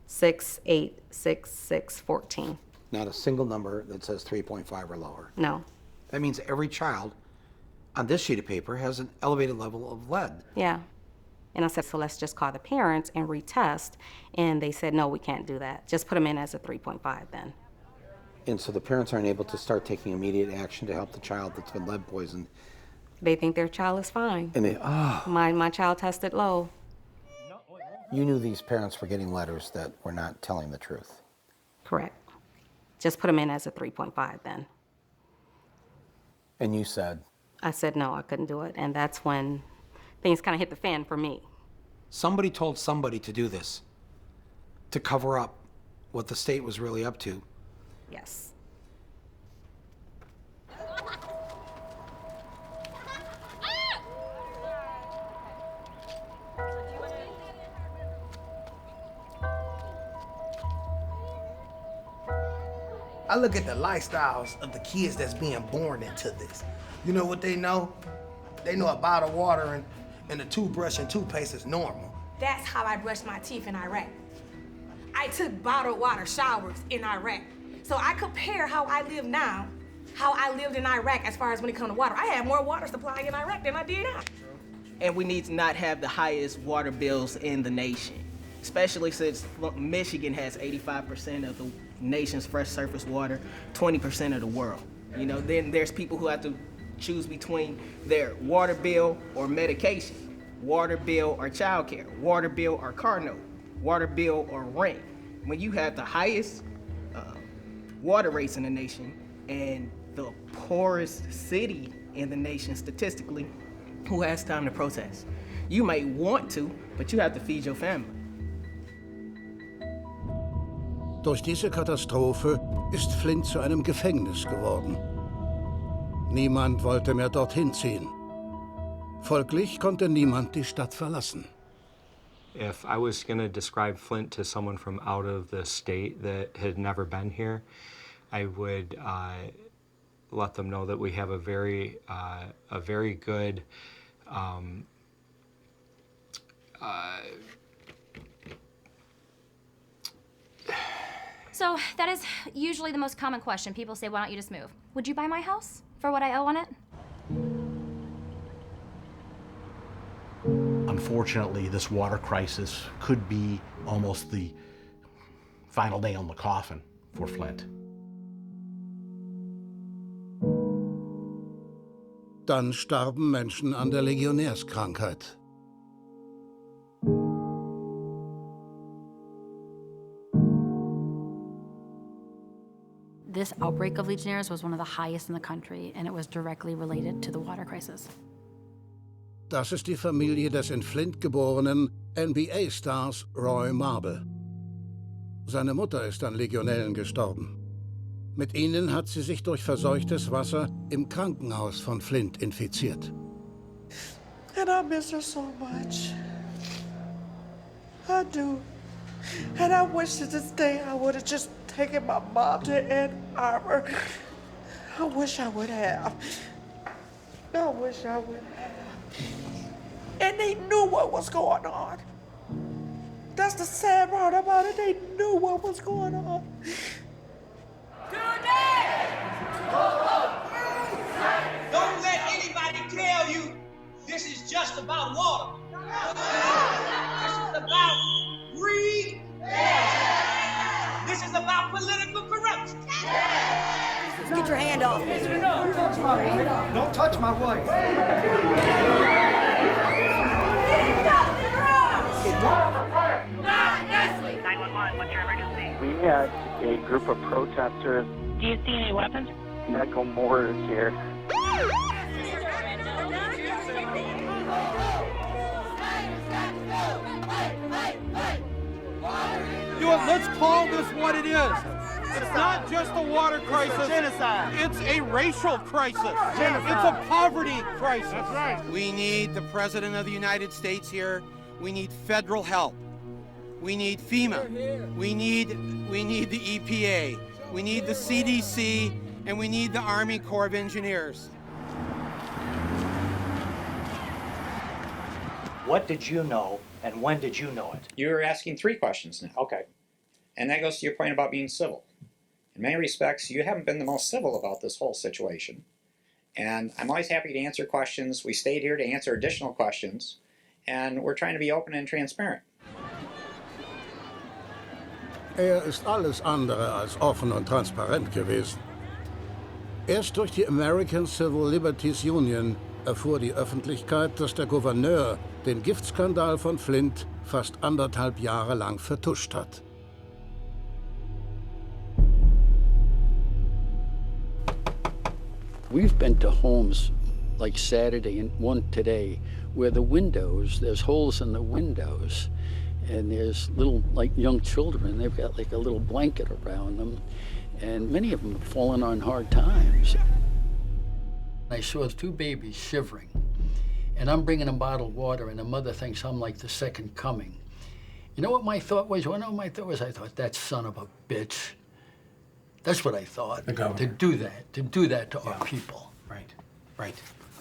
6, 8, 6, 6, 14. Not a single number that says 3.5 or lower. No. That means every child on this sheet of paper has an elevated level of lead. Yeah. And I said, so let's just call the parents and retest. And they said, no, we can't do that. Just put them in as a 3.5 then. And so the parents aren't able to start taking immediate action to help the child that's been lead poisoned. They think their child is fine. And they, My child tested low. You knew these parents were getting letters that were not telling the truth. Correct. Just put them in as a 3.5 then. And you said? I said no, I couldn't do it. And that's when things kind of hit the fan for me. Somebody told somebody to do this, to cover up what the state was really up to. Yes. I look at the lifestyles of the kids that's being born into this. You know what they know? They know a bottle of water and a toothbrush and toothpaste is normal. That's how I brush my teeth in Iraq. I took bottled water showers in Iraq. So I compare how I live now, how I lived in Iraq as far as when it comes to water. I had more water supply in Iraq than I did now. And we need to not have the highest water bills in the nation, especially since Michigan has 85% of the nation's fresh surface water, 20% of the world. You know, then there's people who have to choose between their water bill or medication, water bill or childcare, water bill or car note, water bill or rent. When you have the highest water rates in the nation and the poorest city in the nation statistically, who has time to protest? You might want to, but you have to feed your family. Durch diese Katastrophe ist Flint zu einem Gefängnis geworden. Niemand wollte mehr dorthin ziehen. Folglich konnte niemand die Stadt verlassen. If I was going to describe Flint to someone from out of the state that had never been here, I would let them know that we have a very good So that is usually the most common question. People say, why don't you just move? Would you buy my house for what I owe on it? Unfortunately, this water crisis could be almost the final nail in the coffin for Flint. Dann starben Menschen an der Legionärskrankheit. This outbreak of Legionnaires was one of the highest in the country, and it was directly related to the water crisis. Das ist die Familie des in Flint geborenen NBA-Stars Roy Marble. Seine Mutter ist an Legionellen gestorben. Mit ihnen hat sie sich durch verseuchtes Wasser im Krankenhaus von Flint infiziert. And I miss her so much. I do. And I wish to this day I would have just taken my mom to Ann Arbor. I wish I would have. I wish I would have. And they knew what was going on. That's the sad part about it. They knew what was going on. Don't let anybody tell you this is just about water. This is about greed. This is about political corruption. Get your hand off me. Don't touch my wife. What's your emergency? We had a group of protesters. Do you see any weapons? Michael Moore is here. You know what, let's call this what it is. It's not just a water crisis. It's a genocide. It's a racial crisis. Genocide. It's a poverty crisis. That's right. We need the President of the United States here. We need federal help. We need FEMA. We need the EPA. We need the CDC, and we need the Army Corps of Engineers. What did you know, and when did you know it? You're asking 3 questions now. Okay. And that goes to your point about being civil. In many respects, you haven't been the most civil about this whole situation. And I'm always happy to answer questions. We stayed here to answer additional questions. And we're trying to be open and transparent. Ist alles andere als offen und transparent gewesen. Erst durch die American Civil Liberties Union erfuhr die Öffentlichkeit, dass der Gouverneur den Giftskandal von Flint fast 1,5 Jahre lang vertuscht hat. We've been to homes like Saturday and one today where the windows, there's holes in the windows, and there's little, like, young children. They've got like a little blanket around them, and many of them have fallen on hard times. I saw 2 babies shivering, and I'm bringing them bottled water, and the mother thinks I'm like the second coming. You know what my thought was? Well, no, my thought was, I thought, that son of a bitch. That's what I thought. The governor. To do that to our people.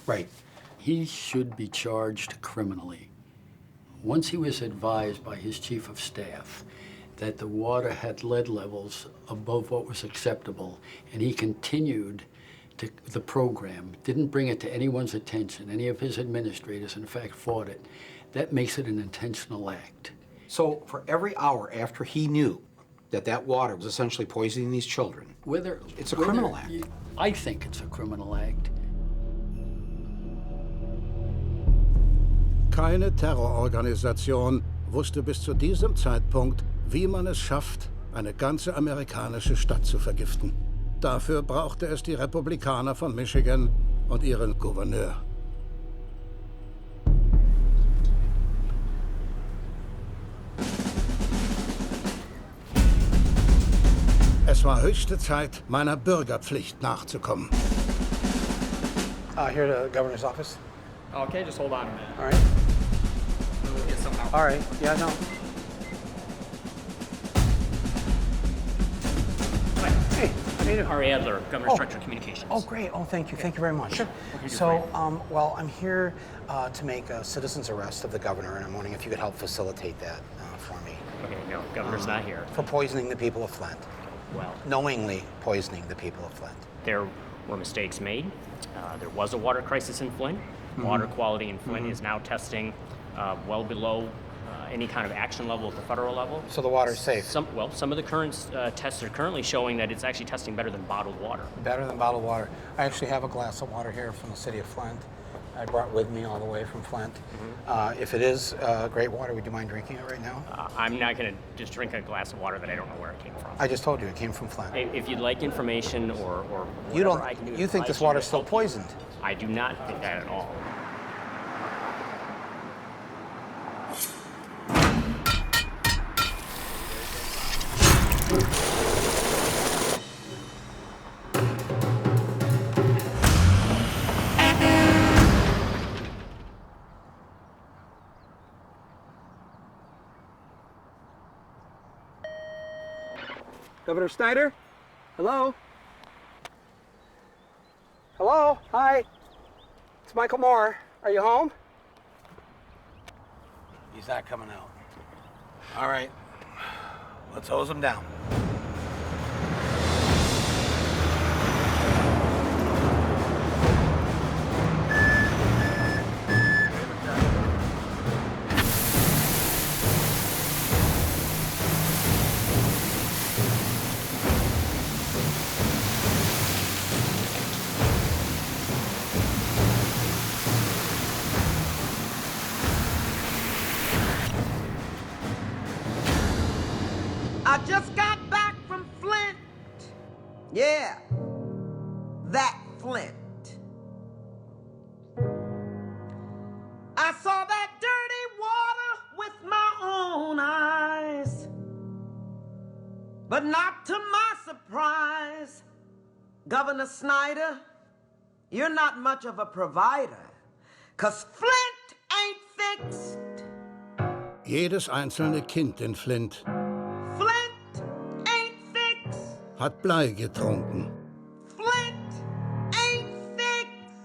Right. He should be charged criminally. Once he was advised by his chief of staff that the water had lead levels above what was acceptable, and he continued the program, didn't bring it to anyone's attention, any of his administrators, in fact, fought it, that makes it an intentional act. So for every hour after he knew that water was essentially poisoning these children, it's a criminal act. I think it's a criminal act. Keine Terrororganisation wusste bis zu diesem Zeitpunkt, wie man es schafft, eine ganze amerikanische Stadt zu vergiften. Dafür brauchte es die Republikaner von Michigan und ihren Gouverneur. Es war höchste Zeit, meiner Bürgerpflicht nachzukommen. Here to the governor's office. Okay, just hold on a minute. All right. We'll get something out. All right. Yeah, no. Hey, I Ari Adler, Governor Structured Communications. Oh, great. Oh, thank you. Thank you very much. Sure. So, well, I'm here to make a citizen's arrest of the governor, and I'm wondering if you could help facilitate that for me. Okay, no, governor's not here. For poisoning the people of Flint. Well, Knowingly poisoning the people of Flint. there were mistakes made. There was a water crisis in Flint. Water quality in Flint is now testing well below any kind of action level at the federal level. So the water's safe? Some of the current tests are currently showing that it's actually testing better than bottled water. Better than bottled water. I actually have a glass of water here from the city of Flint. I brought with me all the way from Flint. If it is great water, would you mind drinking it right now? I'm not going to just drink a glass of water that I don't know where it came from. I just told you it came from Flint. If you'd like information or You don't. I can do to You think advise this you water's to still help you. poisoned? I do not think that at all. Governor Snyder? Hello? Hello? Hi. It's Michael Moore. Are you home? He's not coming out. All right. Let's hose him down. I just got back from Flint. Yeah, that Flint. I saw that dirty water with my own eyes. But not to my surprise, Governor Snyder, you're not much of a provider, 'cause Flint ain't fixed. Jedes einzelne Kind in Flint hat Blei getrunken.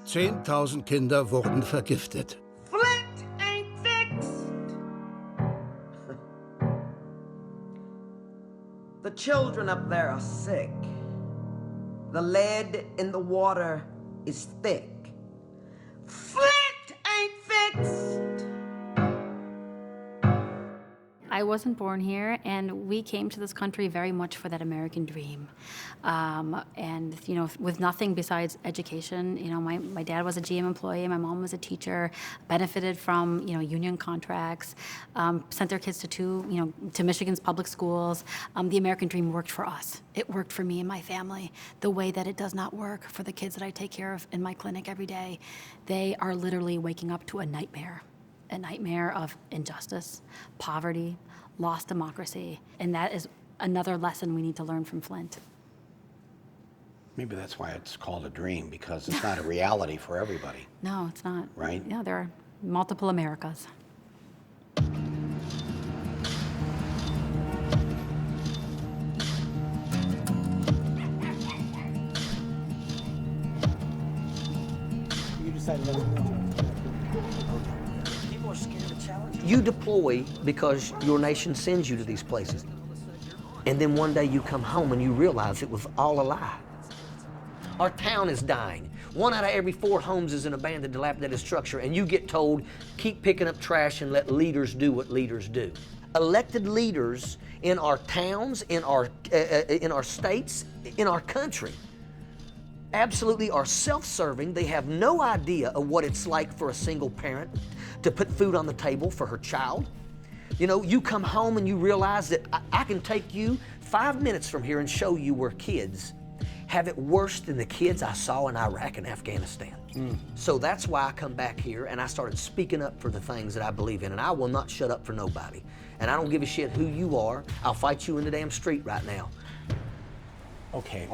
10.000 Kinder wurden vergiftet. The children up there are sick. The lead in the water is thick. Flint ain't fixed. I wasn't born here, and we came to this country very much for that American dream. And, you know, with nothing besides education. You know, my dad was a GM employee, my mom was a teacher, benefited from, you know, union contracts, sent their kids to Michigan's public schools. The American dream worked for us. It worked for me and my family the way that it does not work for the kids that I take care of in my clinic every day. They are literally waking up to a nightmare of injustice, poverty, lost democracy, and that is another lesson we need to learn from Flint. Maybe that's why it's called a dream, because it's not a reality for everybody. No, it's not. Right? Yeah, there are multiple Americas. You decided that was You deploy because your nation sends you to these places. And then one day you come home and you realize it was all a lie. Our town is dying. 1 out of every 4 homes is an abandoned, dilapidated structure, and you get told, keep picking up trash and let leaders do what leaders do. Elected leaders in our towns, in our states, in our country, absolutely are self-serving. They have no idea of what it's like for a single parent to put food on the table for her child. You know, you come home and you realize that I can take you 5 minutes from here and show you where kids have it worse than the kids I saw in Iraq and Afghanistan. So that's why I come back here and I started speaking up for the things that I believe in, and I will not shut up for nobody. And I don't give a shit who you are. I'll fight you in the damn street right now. Okay,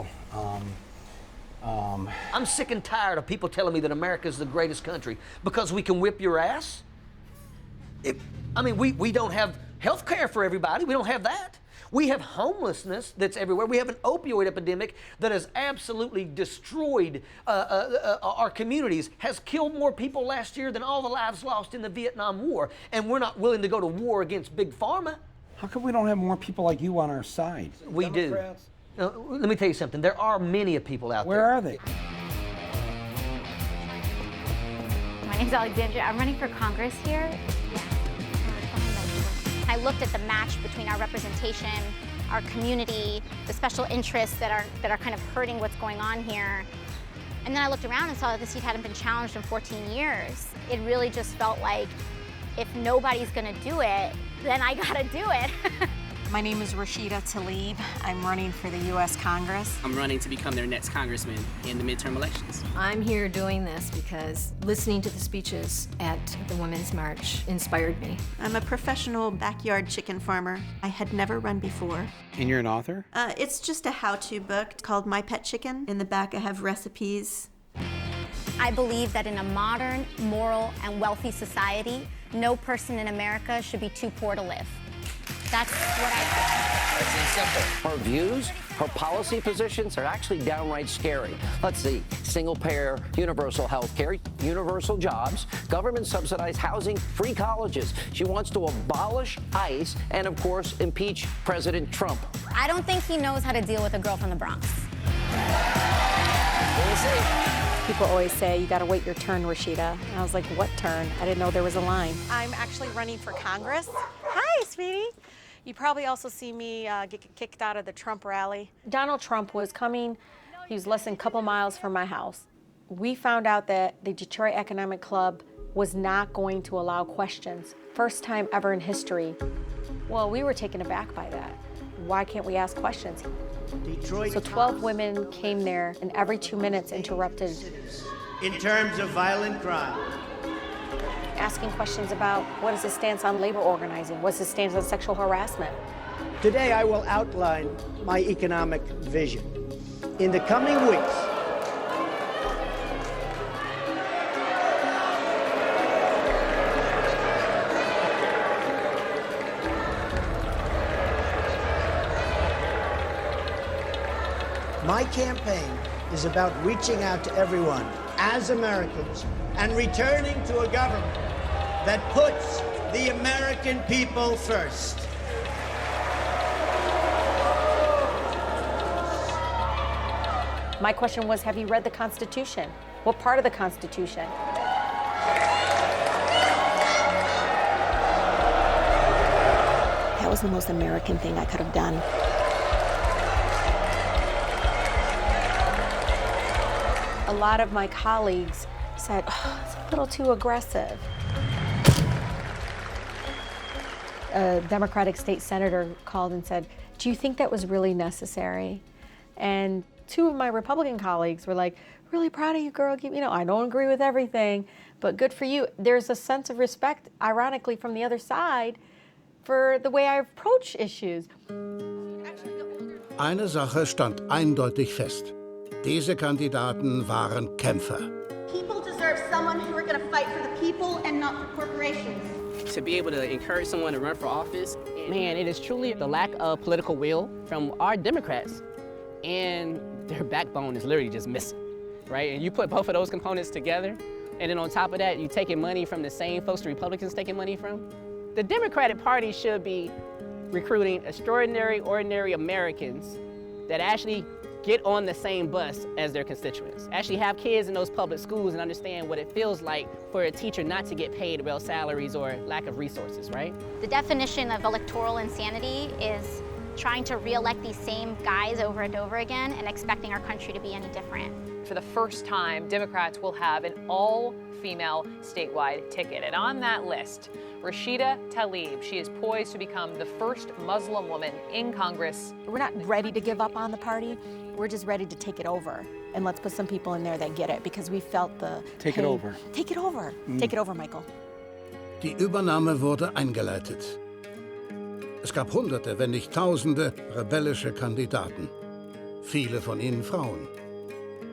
I'm sick and tired of people telling me that America's the greatest country because we can whip your ass. I mean, we don't have health care for everybody. We don't have that. We have homelessness that's everywhere. We have an opioid epidemic that has absolutely destroyed our communities, has killed more people last year than all the lives lost in the Vietnam War, and we're not willing to go to war against Big Pharma. How come we don't have more people like you on our side? We do. Let me tell you something. There are many people out there. Where are they? My name's Alexandria. I'm running for Congress here. I looked at the match between our representation, our community, the special interests that are kind of hurting what's going on here. And then I looked around and saw that the seat hadn't been challenged in 14 years. It really just felt like if nobody's gonna do it, then I gotta do it. My name is Rashida Tlaib. I'm running for the U.S. Congress. I'm running to become their next congressman in the midterm elections. I'm here doing this because listening to the speeches at the Women's March inspired me. I'm a professional backyard chicken farmer. I had never run before. And you're an author? It's just a how-to book called My Pet Chicken. In the back I have recipes. I believe that in a modern, moral, and wealthy society, no person in America should be too poor to live. That's what I think. That's simple. Her views, her policy positions are actually downright scary. Let's see, single-payer, universal health care, universal jobs, government-subsidized housing, free colleges. She wants to abolish ICE and, of course, impeach President Trump. I don't think he knows how to deal with a girl from the Bronx. We'll see. People always say, you gotta wait your turn, Rashida. And I was like, what turn? I didn't know there was a line. I'm actually running for Congress. Hi, sweetie. You probably also see me get kicked out of the Trump rally. Donald Trump was coming. He was less than a couple miles from my house. We found out that the Detroit Economic Club was not going to allow questions. First time ever in history. Well, we were taken aback by that. Why can't we ask questions? Detroit. So 12 women came there and every 2 minutes interrupted. In terms of violent crime. Asking questions about what is his stance on labor organizing? What's his stance on sexual harassment? Today I will outline my economic vision. In the coming weeks, my campaign is about reaching out to everyone as Americans and returning to a government that puts the American people first. My question was, have you read the Constitution? What part of the Constitution? That was the most American thing I could have done. A lot of my colleagues said, oh, it's a little too aggressive. A Democratic state senator called and said, do you think that was really necessary? And two of my Republican colleagues were like, really proud of you, girl. You know, I don't agree with everything, but good for you. There's a sense of respect, ironically, from the other side for the way I approach issues. Eine Sache stand eindeutig fest. Diese Kandidaten waren Kämpfer. People deserve someone who are going to fight for the people and not for corporations. To be able to encourage someone to run for office, Man, it is truly the lack of political will from our Democrats, and their backbone is literally just missing, right? And you put both of those components together, and then on top of that, you taking money from the same folks the Republicans taking money from. The Democratic Party should be recruiting extraordinary, ordinary Americans that actually get on the same bus as their constituents. Actually have kids in those public schools and understand what it feels like for a teacher not to get paid real salaries or lack of resources, right? The definition of electoral insanity is trying to re-elect these same guys over and over again and expecting our country to be any different. For the first time, Democrats will have an all-female statewide ticket. And on that list, Rashida Tlaib. She is poised to become the first Muslim woman in Congress. We're not ready to give up on the party. We're just ready to take it over. And let's put some people in there that get it, because we felt the Take it over. Take it over. Take it over, Michael. Die Übernahme wurde eingeleitet. Es gab Hunderte, wenn nicht Tausende rebellische Kandidaten. Viele von ihnen Frauen.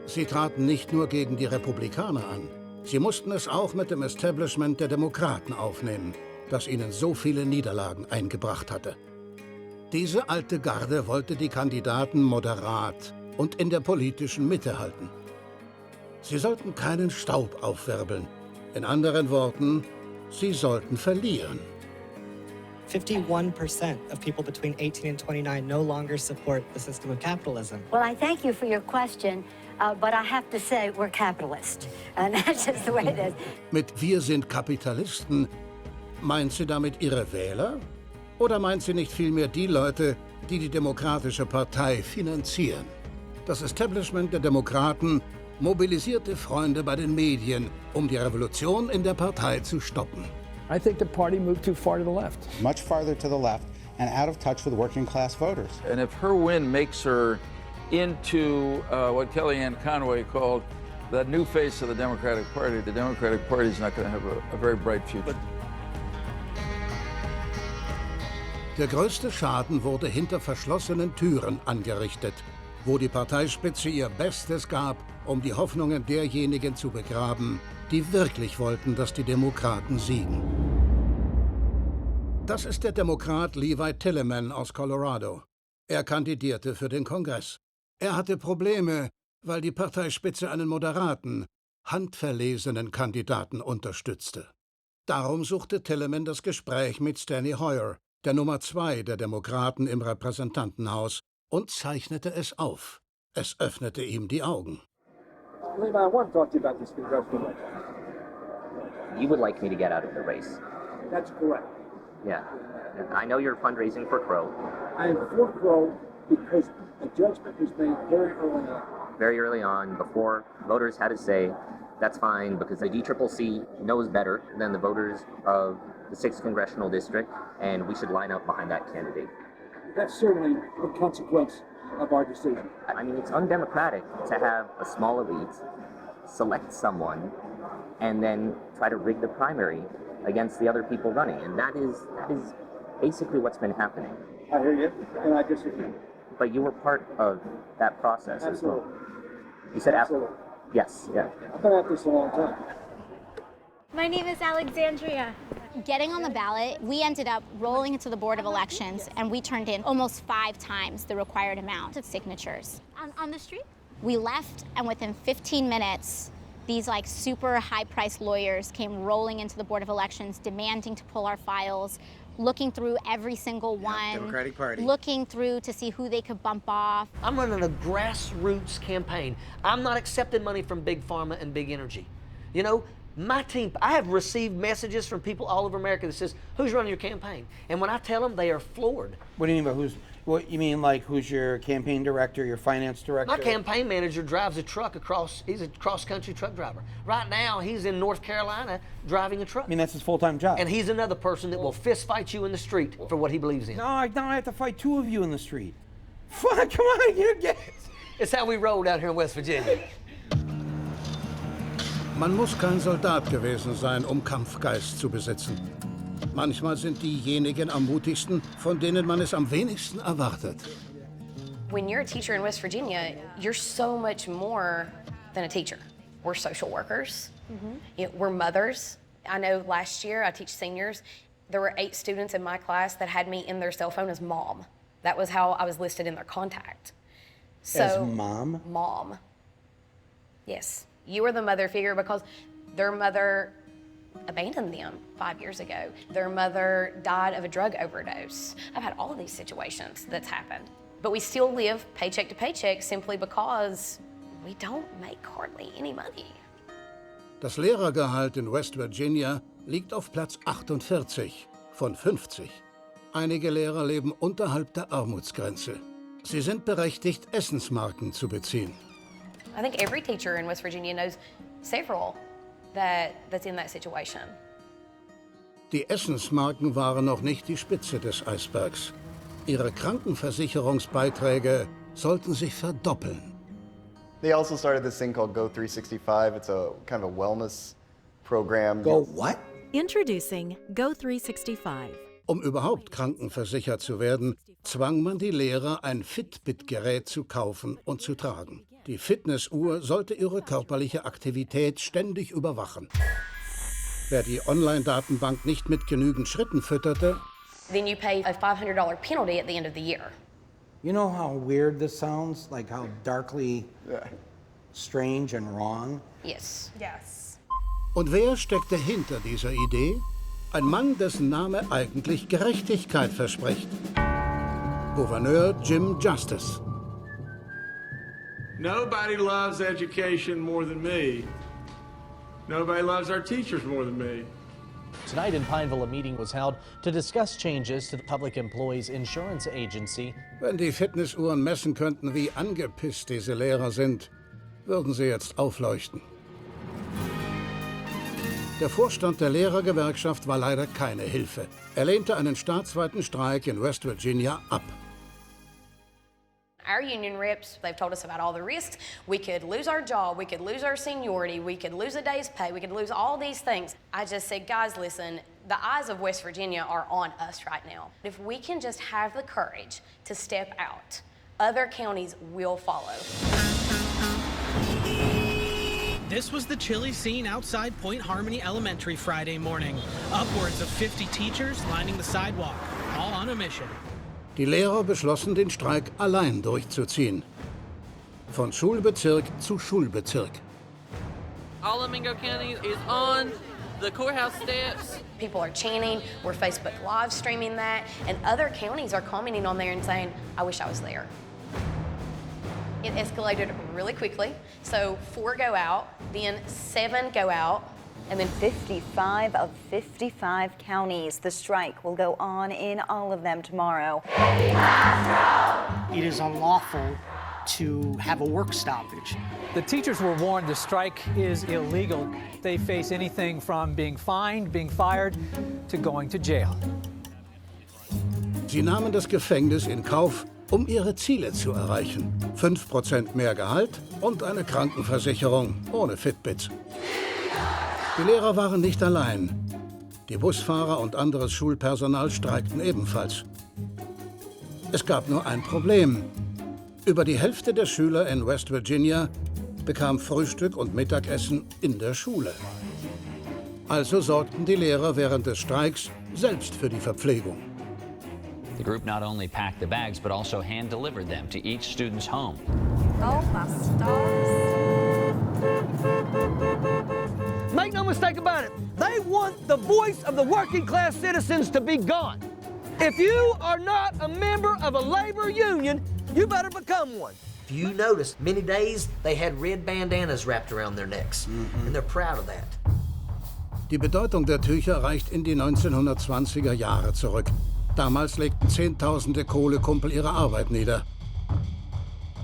Sie traten nicht nur gegen die Republikaner an. Sie mussten es auch mit dem Establishment der Demokraten aufnehmen, das ihnen so viele Niederlagen eingebracht hatte. Diese alte Garde wollte die Kandidaten moderat und in der politischen Mitte halten. Sie sollten keinen Staub aufwirbeln. In anderen Worten, sie sollten verlieren. 51% of people between 18 and 29 no longer support the system of capitalism. Well, I thank you for your question, but I have to say we're capitalist. And that's just the way it is. Mit "Wir sind Kapitalisten" meint sie damit ihre Wähler? Oder meint sie nicht vielmehr die Leute, die die Demokratische Partei finanzieren? Das Establishment der Demokraten mobilisierte Freunde bei den Medien, um die Revolution in der Partei zu stoppen. I think the party moved too far to the left. Much farther to the left and out of touch with working class voters. And if her win makes her into what Kellyanne Conway called the new face of the Democratic Party is not going to have a very bright future. Der größte Schaden wurde hinter verschlossenen Türen angerichtet, wo die Parteispitze ihr Bestes gab, um die Hoffnungen derjenigen zu begraben, die wirklich wollten, dass die Demokraten siegen. Das ist der Demokrat Levi Tilleman aus Colorado. Er kandidierte für den Kongress. Er hatte Probleme, weil die Parteispitze einen moderaten, handverlesenen Kandidaten unterstützte. Darum suchte Tilleman das Gespräch mit Steny Hoyer, der Nummer 2 der Demokraten im Repräsentantenhaus, und zeichnete es auf. Es öffnete ihm die Augen. Levi, I want to talk to you about this congressional race. You would like me to get out of the race? That's correct. Yeah. I know you're fundraising for Crow. I am for Crow because a judgment was made very early on. Very early on, before voters had to say, that's fine, because the DCCC knows better than the voters of the 6th Congressional District, and we should line up behind that candidate. That's certainly a consequence of our decision. I mean, it's undemocratic to have a small elite select someone and then try to rig the primary against the other people running, and that is basically what's been happening. I hear you, and I disagree. But you were part of that process Absolutely. as well. You said Absolutely. Yes, yeah. I've been at this a long time. My name is Alexandria. Getting on the ballot, we ended up rolling into the Board of Elections, and we turned in almost 5 times the required amount of signatures. On the street? We left, and within 15 minutes, these like super high-priced lawyers came rolling into the Board of Elections, demanding to pull our files, looking through every single one, Democratic Party. looking through to see who they could bump off. I'm running a grassroots campaign. I'm not accepting money from Big Pharma and Big Energy. You know, my team, I have received messages from people all over America that says, who's running your campaign? And when I tell them, they are floored. What do you mean by who's? What you mean, like who's your campaign director, your finance director? My campaign manager drives a truck across. He's a cross-country truck driver. Right now, he's in North Carolina driving a truck. I mean, that's his full-time job. And he's another person that will fist fight you in the street for what he believes in. No, I have to fight 2 of you in the street. Fuck, come on, you get it. It's how we roll down here in West Virginia. Man muss kein Soldat gewesen sein, um Kampfgeist zu besitzen. Manchmal sind diejenigen am mutigsten, von denen man es am wenigsten erwartet. When you're a teacher in West Virginia, you're so much more than a teacher. We're social workers. You know, we're mothers. I know last year I teach seniors. There were 8 students in my class that had me in their cell phone as mom. That was how I was listed in their contact. So, as mom? Mom. Yes. You were the mother figure because their mother abandoned them 5 years ago. Their mother died of a drug overdose. I've had all of these situations that's happened. But we still live paycheck to paycheck simply because we don't make hardly any money. Das Lehrergehalt in West Virginia liegt auf Platz 48 von 50. Einige Lehrer leben unterhalb der Armutsgrenze. Sie sind berechtigt, Essensmarken zu beziehen. I think every teacher in West Virginia knows several that's in that situation. Die Essensmarken waren noch nicht die Spitze des Eisbergs. Ihre Krankenversicherungsbeiträge sollten sich verdoppeln. They also started this thing called Go 365. It's a kind of a wellness program. Go what? Introducing Go 365. Um überhaupt krankenversichert zu werden, zwang man die Lehrer, ein Fitbit-Gerät zu kaufen und zu tragen. Die Fitnessuhr sollte ihre körperliche Aktivität ständig überwachen. Wer die Online-Datenbank nicht mit genügend Schritten fütterte, then you pay a $500 penalty at the end of the year. You know how weird this sounds? Like how darkly strange and wrong? Yes. Yes. Und wer steckte hinter dieser Idee? Ein Mann, dessen Name eigentlich Gerechtigkeit verspricht. Gouverneur Jim Justice. Nobody loves education more than me. Nobody loves our teachers more than me. Tonight in Pineville, a meeting was held to discuss changes to the Public Employees Insurance Agency. Wenn die Fitnessuhren messen könnten, wie angepisst diese Lehrer sind, würden sie jetzt aufleuchten. Der Vorstand der Lehrergewerkschaft war leider keine Hilfe. Er lehnte einen staatsweiten Streik in West Virginia ab. Our union reps, they've told us about all the risks. We could lose our job, we could lose our seniority, we could lose a day's pay, we could lose all these things. I just said, guys, listen, the eyes of West Virginia are on us right now. If we can just have the courage to step out, other counties will follow. This was the chilly scene outside Point Harmony Elementary Friday morning. Upwards of 50 teachers lining the sidewalk, all on a mission. Die Lehrer beschlossen, den Streik allein durchzuziehen. Von Schulbezirk zu Schulbezirk. Alameda County is on the courthouse steps. People are chanting, we're Facebook live streaming that, and other counties are commenting on there and saying, I wish I was there. It escalated really quickly. So 4 go out, then 7 go out. And then 55 of 55 counties. The strike will go on in all of them tomorrow. It is unlawful to have a work stoppage. The teachers were warned the strike is illegal. They face anything from being fined, being fired, to going to jail. Sie nahmen das Gefängnis in Kauf, um ihre Ziele zu erreichen. 5% mehr Gehalt und eine Krankenversicherung ohne Fitbits. Die Lehrer waren nicht allein. Die Busfahrer und anderes Schulpersonal streikten ebenfalls. Es gab nur ein Problem. Über die Hälfte der Schüler in West Virginia bekam Frühstück und Mittagessen in der Schule. Also sorgten die Lehrer während des Streiks selbst für die Verpflegung. The group not only packed the bags, but also hand-delivered them to each student's home. Oh, my stars. Make no mistake about it, they want the voice of the working class citizens to be gone. If you are not a member of a labor union, you better become one. If you notice, many days they had red bandanas wrapped around their necks, and they're proud of that. Die Bedeutung der Tücher reicht in die 1920er Jahre zurück. Damals legten Zehntausende Kohlekumpel ihre Arbeit nieder.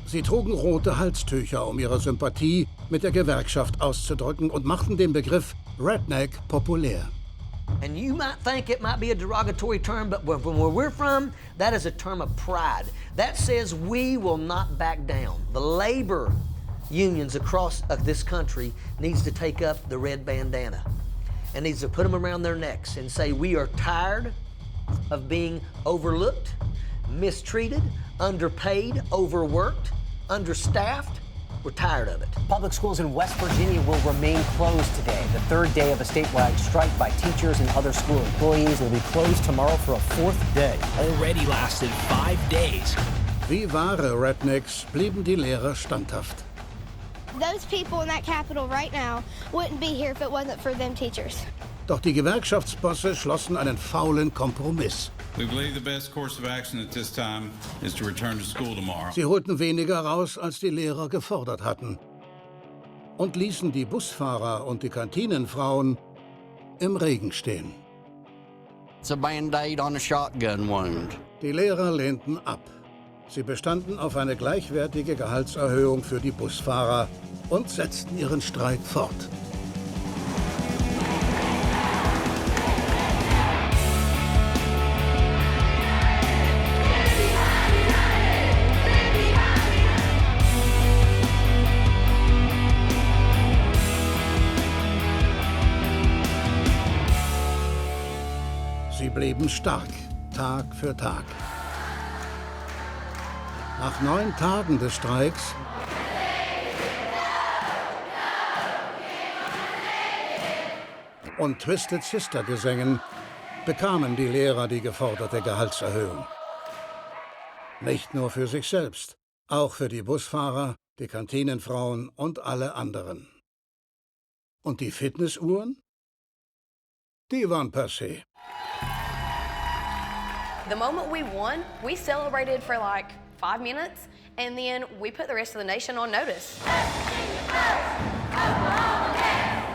Sie trugen rote Halstücher, um ihre Sympathie mit der Gewerkschaft auszudrücken und machten den Begriff Redneck populär. And you might think it might be a derogatory term, but from where we're from, that is a term of pride. That says we will not back down. The labor unions across this country needs to take up the red bandana and needs to put them around their necks and say we are tired of being overlooked, mistreated, underpaid, overworked, understaffed. We're tired of it. Public schools in West Virginia will remain closed today, the third day of a statewide strike by teachers and other school employees. Will be closed tomorrow for a fourth day. Already lasted 5 days. Wie wahre Rednecks blieben die Lehrer standhaft. Those people in that Capitol right now wouldn't be here if it wasn't for them teachers. Doch die Gewerkschaftsbosse schlossen einen faulen Kompromiss. We believe the best course of action at this time is to return to school tomorrow. Sie holten weniger raus, als die Lehrer gefordert hatten. Und ließen die Busfahrer und die Kantinenfrauen im Regen stehen. It's a Band-Aid on a shotgun wound. Die Lehrer lehnten ab. Sie bestanden auf eine gleichwertige Gehaltserhöhung für die Busfahrer und setzten ihren Streik fort. Sie blieben stark, Tag für Tag. Nach 9 Tagen des Streiks und Twisted Sister Gesängen bekamen die Lehrer die geforderte Gehaltserhöhung. Nicht nur für sich selbst, auch für die Busfahrer, die Kantinenfrauen und alle anderen. Und die Fitnessuhren? Die waren passé. The moment we won, we celebrated for like 5 minutes, and then we put the rest of the nation on notice.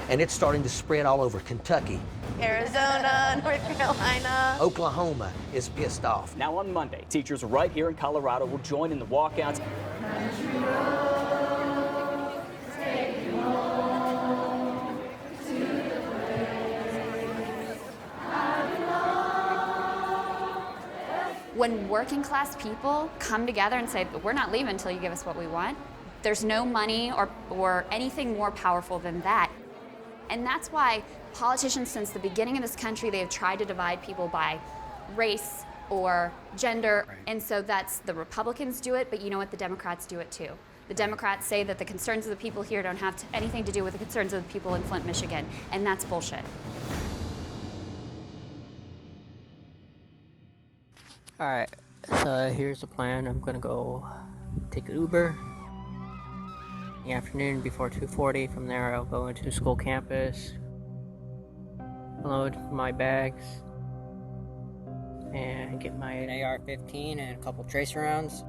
And it's starting to spread all over Kentucky. Arizona, North Carolina. Oklahoma is pissed off. Now on Monday, teachers right here in Colorado will join in the walkouts. When working class people come together and say, we're not leaving until you give us what we want, there's no money or anything more powerful than that. And that's why politicians since the beginning of this country, they have tried to divide people by race or gender. Right. And so that's, the Republicans do it, but you know what, the Democrats do it too. The Democrats say that the concerns of the people here don't have anything to do with the concerns of the people in Flint, Michigan, and that's bullshit. All right, so here's the plan. I'm gonna go take an Uber in the afternoon before 2:40. From there, I'll go into school campus, load my bags, and get my AR-15 and a couple tracer rounds.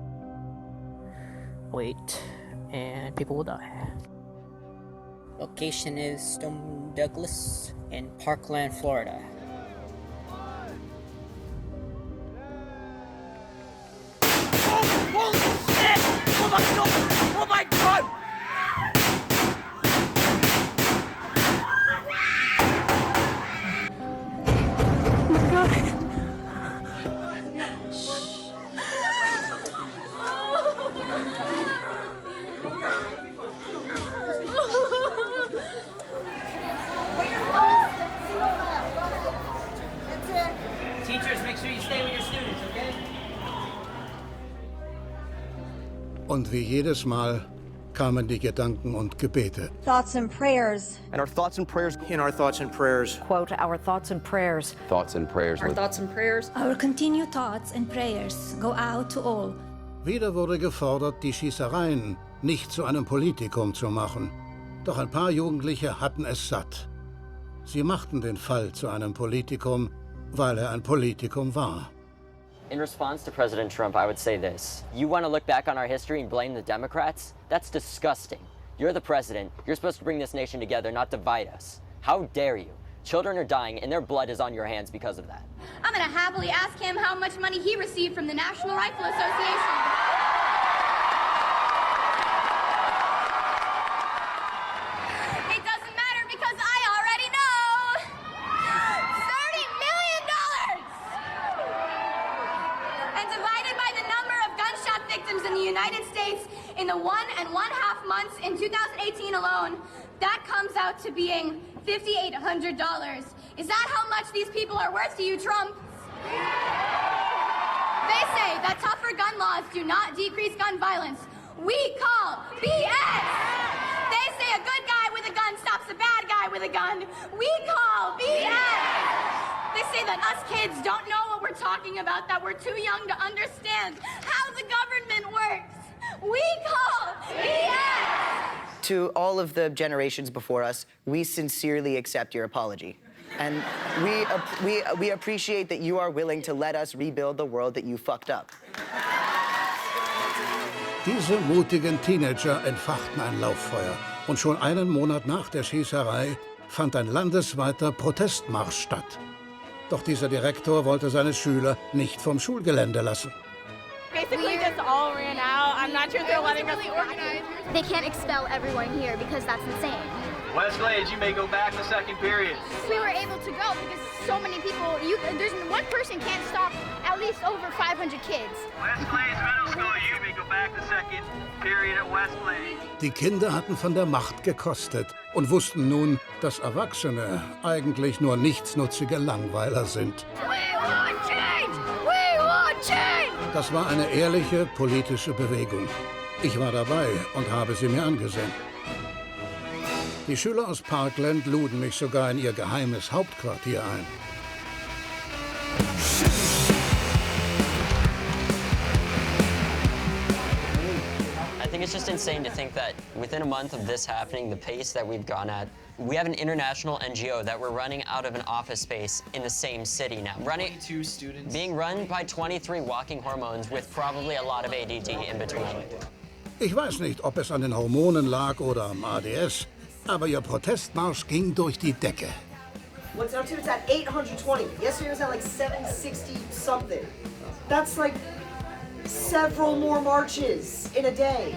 Wait, and people will die. Location is Stone Douglas in Parkland, Florida. Holy shit! Oh my god! Oh my god! Oh my god! Teachers, make sure you stay with your students, okay? Und wie jedes Mal kamen die Gedanken und Gebete. Thoughts and prayers. And our thoughts and prayers. In our thoughts and prayers. Quote, our thoughts and prayers. Thoughts and prayers. Our thoughts and prayers. Our continued thoughts and prayers go out to all. Wieder wurde gefordert, die Schießereien nicht zu einem Politikum zu machen. Doch ein paar Jugendliche hatten es satt. Sie machten den Fall zu einem Politikum, weil ein Politikum war. In response to President Trump, I would say this. You want to look back on our history and blame the Democrats? That's disgusting. You're the president. You're supposed to bring this nation together, not divide us. How dare you? Children are dying and their blood is on your hands because of that. I'm going to happily ask him how much money he received from the National Rifle Association. It doesn't matter because I already know. $30 million! And divided by the number of gunshot victims in the United States in the 1.5 months in 2018 alone, that comes out to being $5,800. Is that how much these people are worth to you, Trump? They say that tougher gun laws do not decrease gun violence. We call BS! They say a good guy with a gun stops a bad guy with a gun. We call BS! They say that us kids don't know what we're talking about, that we're too young to understand how the government works. We call BS! To all of the generations before us, we sincerely accept your apology. And we appreciate that you are willing to let us rebuild the world that you fucked up. Diese mutigen Teenager entfachten ein Lauffeuer. Und schon einen Monat nach der Schießerei fand ein landesweiter Protestmarsch statt. Doch dieser Direktor wollte seine Schüler nicht vom Schulgelände lassen. Basically just all ran out. I'm not sure if they're letting us organize. They can't expel everyone here because that's insane. West Glades, you may go back the second period. We were able to go because so many people, there's one person can't stop at least over 500 kids. West Glades Middle School, you may go back the second period at West Glades. Die Kinder hatten von der Macht gekostet und wussten nun, dass Erwachsene eigentlich nur nichtsnutzige Langweiler sind. We want change! We want change! Das war eine ehrliche politische Bewegung. Ich war dabei und habe sie mir angesehen. Die Schüler aus Parkland luden mich sogar in ihr geheimes Hauptquartier ein. think it's just insane to think that within a month of this happening, the pace that we've gone at, we have an international NGO that we're running out of an office space in the same city now. 22 students. Being run by 23 walking hormones with probably a lot of ADD in between. Ich weiß nicht, ob es an den Hormonen lag oder am ADS, aber ihr Protestmarsch ging durch die Decke. What's up to? It's at 820. Yesterday was at like 760 something. That's like several more marches in a day.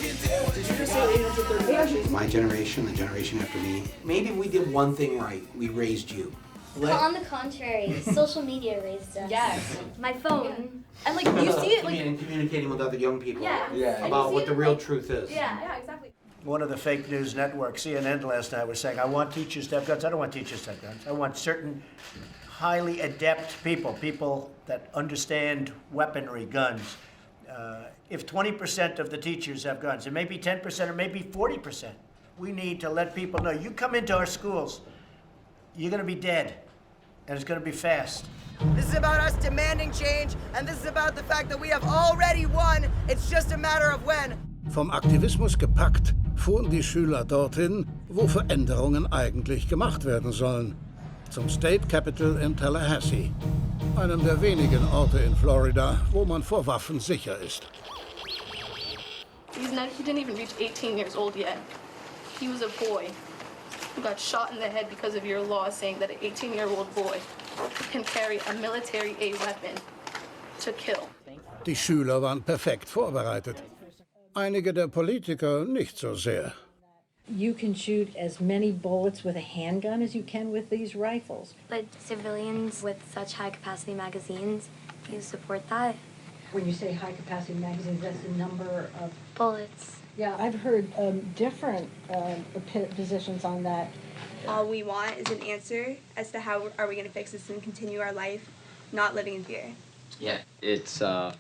Did you just say 830 marches? My generation, the generation after me, maybe we did one thing right. We raised you. On the contrary, social media raised us. Yes. My phone. And like you see it like communicating with other young people Yeah. about what the real truth is. Yeah, exactly. One of the fake news networks, CNN last night, was saying, I want teachers to have guns. I don't want teachers to have guns. I want certain highly adept people that understand weaponry, guns. If 20% of the teachers have guns, it may be 10% or maybe 40%. We need to let people know, you come into our schools, you're gonna be dead, and it's gonna be fast. This is about us demanding change, and this is about the fact that we have already won. It's just a matter of when. Vom Aktivismus gepackt, fuhren die Schüler dorthin, wo Veränderungen eigentlich gemacht werden sollen. Zum State Capitol in Tallahassee, einem der wenigen Orte in Florida, wo man vor Waffen sicher ist. He didn't even reach 18 years old yet. He was a boy who got shot in the head because of your law saying that an 18-year-old boy can carry a military-aid weapon to kill. Die Schüler waren perfekt vorbereitet. Einige der Politiker nicht so sehr. You can shoot as many bullets with a handgun as you can with these rifles. But civilians with such high-capacity magazines, you support that? When you say high-capacity magazines, that's the number of bullets. Yeah, I've heard different positions on that. All we want is an answer as to how are we going to fix this and continue our life, not living in fear. Yeah, it's going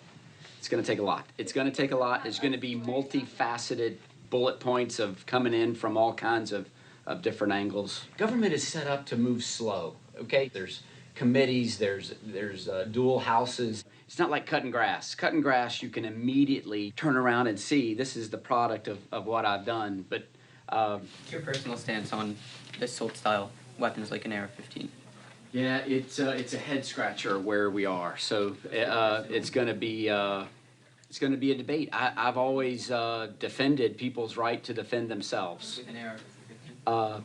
to take a lot. It's going to take a lot. It's going to be multifaceted bullet points of coming in from all kinds of different angles. Government is set up to move slow, okay? There's committees, there's dual houses. It's not like cutting grass. Cutting grass, you can immediately turn around and see this is the product of what I've done. But your personal stance on assault-style weapons like an AR-15? Yeah, it's a head scratcher where we are. So it's going to be a debate. I've always defended people's right to defend themselves. With an AR-15?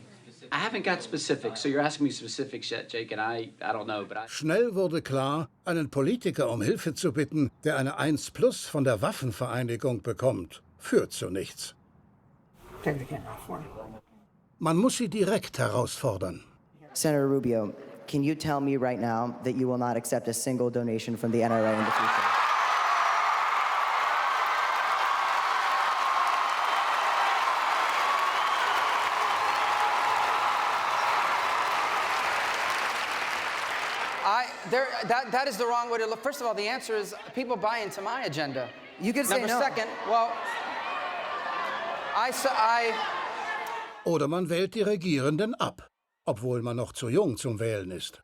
I haven't got specifics, so you're asking me specifics yet, Jake, and I don't know, but Schnell wurde klar, einen Politiker um Hilfe zu bitten, der eine 1+ von der Waffenvereinigung bekommt, führt zu nichts. Man muss sie direkt herausfordern. Senator Rubio, can you tell me right now that you will not accept a single donation from the NRA in the future? That is the wrong way to look. First of all, the answer is people buy into my agenda. You could say Number no. second, well, Oder man wählt die Regierenden ab, obwohl man noch zu jung zum Wählen ist.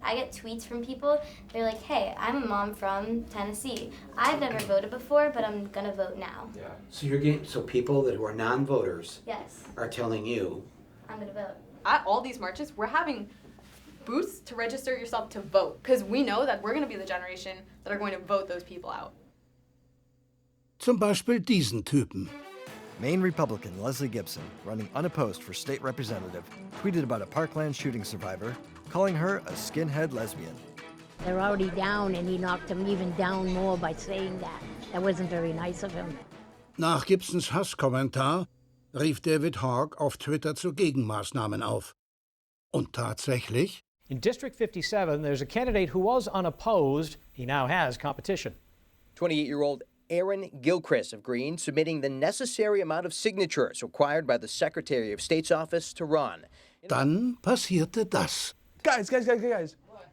I get tweets from people, they're like, hey, I'm a mom from Tennessee. I've never voted before, but I'm gonna vote now. Yeah. So people who are non-voters Yes. are telling you I'm gonna vote. At all these marches, we're having booths to register yourself to vote, because we know that we're going to be the generation that are going to vote those people out. Zum Beispiel diesen Typen. Maine Republican Leslie Gibson, running unopposed for state representative, tweeted about a Parkland shooting survivor, calling her a skinhead lesbian. They're already down, and he knocked them even down more by saying that. That wasn't very nice of him. Nach Gibsons Hasskommentar rief David Hogg auf Twitter zu Gegenmaßnahmen auf. Und tatsächlich? In District 57, there's a candidate who was unopposed. He now has competition. 28-year-old Aaron Gilchrist of Green submitting the necessary amount of signatures required by the Secretary of State's office to run. Dann passierte das. Guys.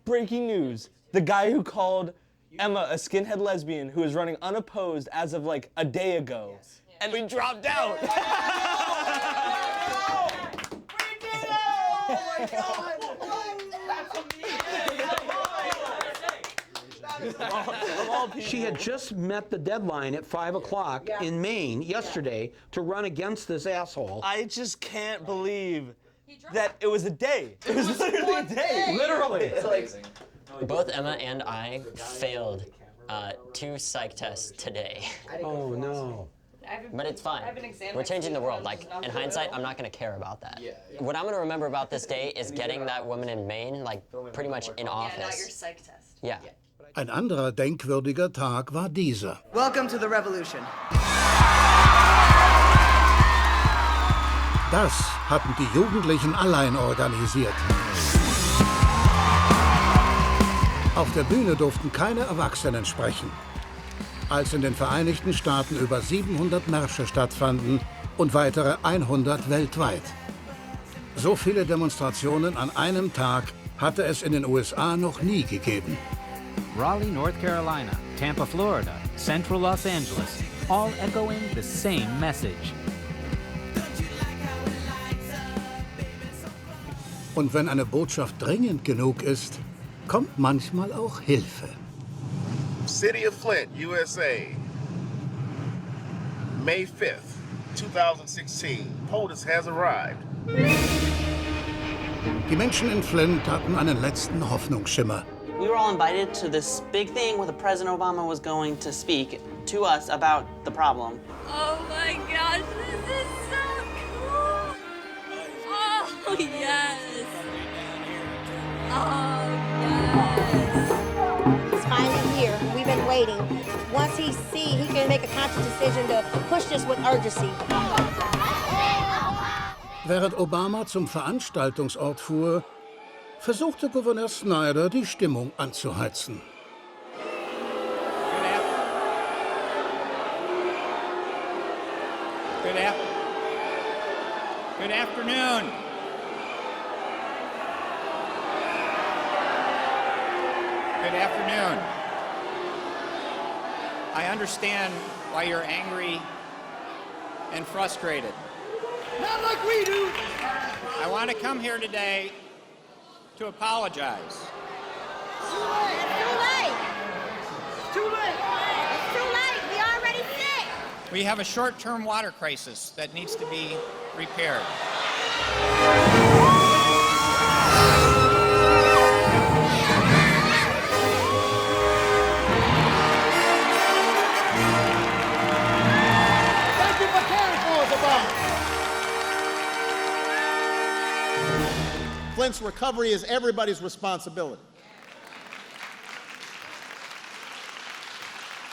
Breaking news. The guy who called Emma a skinhead lesbian who is running unopposed as of like a day ago. Yes. And we dropped out. She had just met the deadline at 5 o'clock in Maine yesterday to run against this asshole. I just can't believe that it was a day. It was literally a day. Literally. Both Emma and I failed 2 psych tests today. Oh, no. But it's fine. We're changing the world. Like, in hindsight, I'm not going to care about that. What I'm going to remember about this day is getting that woman in Maine, like, pretty much in office. Not your psych test. Yeah. Ein anderer denkwürdiger Tag war dieser. Welcome to the revolution. Das hatten die Jugendlichen allein organisiert. Auf der Bühne durften keine Erwachsenen sprechen. Als in den Vereinigten Staaten über 700 Märsche stattfanden und weitere 100 weltweit. So viele Demonstrationen an einem Tag hatte es in den USA noch nie gegeben. Raleigh, North Carolina, Tampa, Florida, Central Los Angeles, all echoing the same message. Und wenn eine Botschaft dringend genug ist, kommt manchmal auch Hilfe. City of Flint, USA, May 5th, 2016. POTUS has arrived. Die Menschen in Flint hatten einen letzten Hoffnungsschimmer. We were all invited to this big thing where the President Obama was going to speak to us about the problem. Oh my gosh, this is so cool! Oh yes! Oh yes! He's finally here. We've been waiting. Once he can make a conscious decision to push this with urgency. Während Obama zum Veranstaltungsort fuhr, versuchte Gouverneur Snyder, die Stimmung anzuheizen. Good afternoon. Good afternoon. I understand why you're angry and frustrated. Not like we do. I want to come here today to apologize. It's too late. It's too late. It's too late. We already sick. We have a short-term water crisis that needs to be repaired. Thank you for caring for us about. Flint's recovery is everybody's responsibility.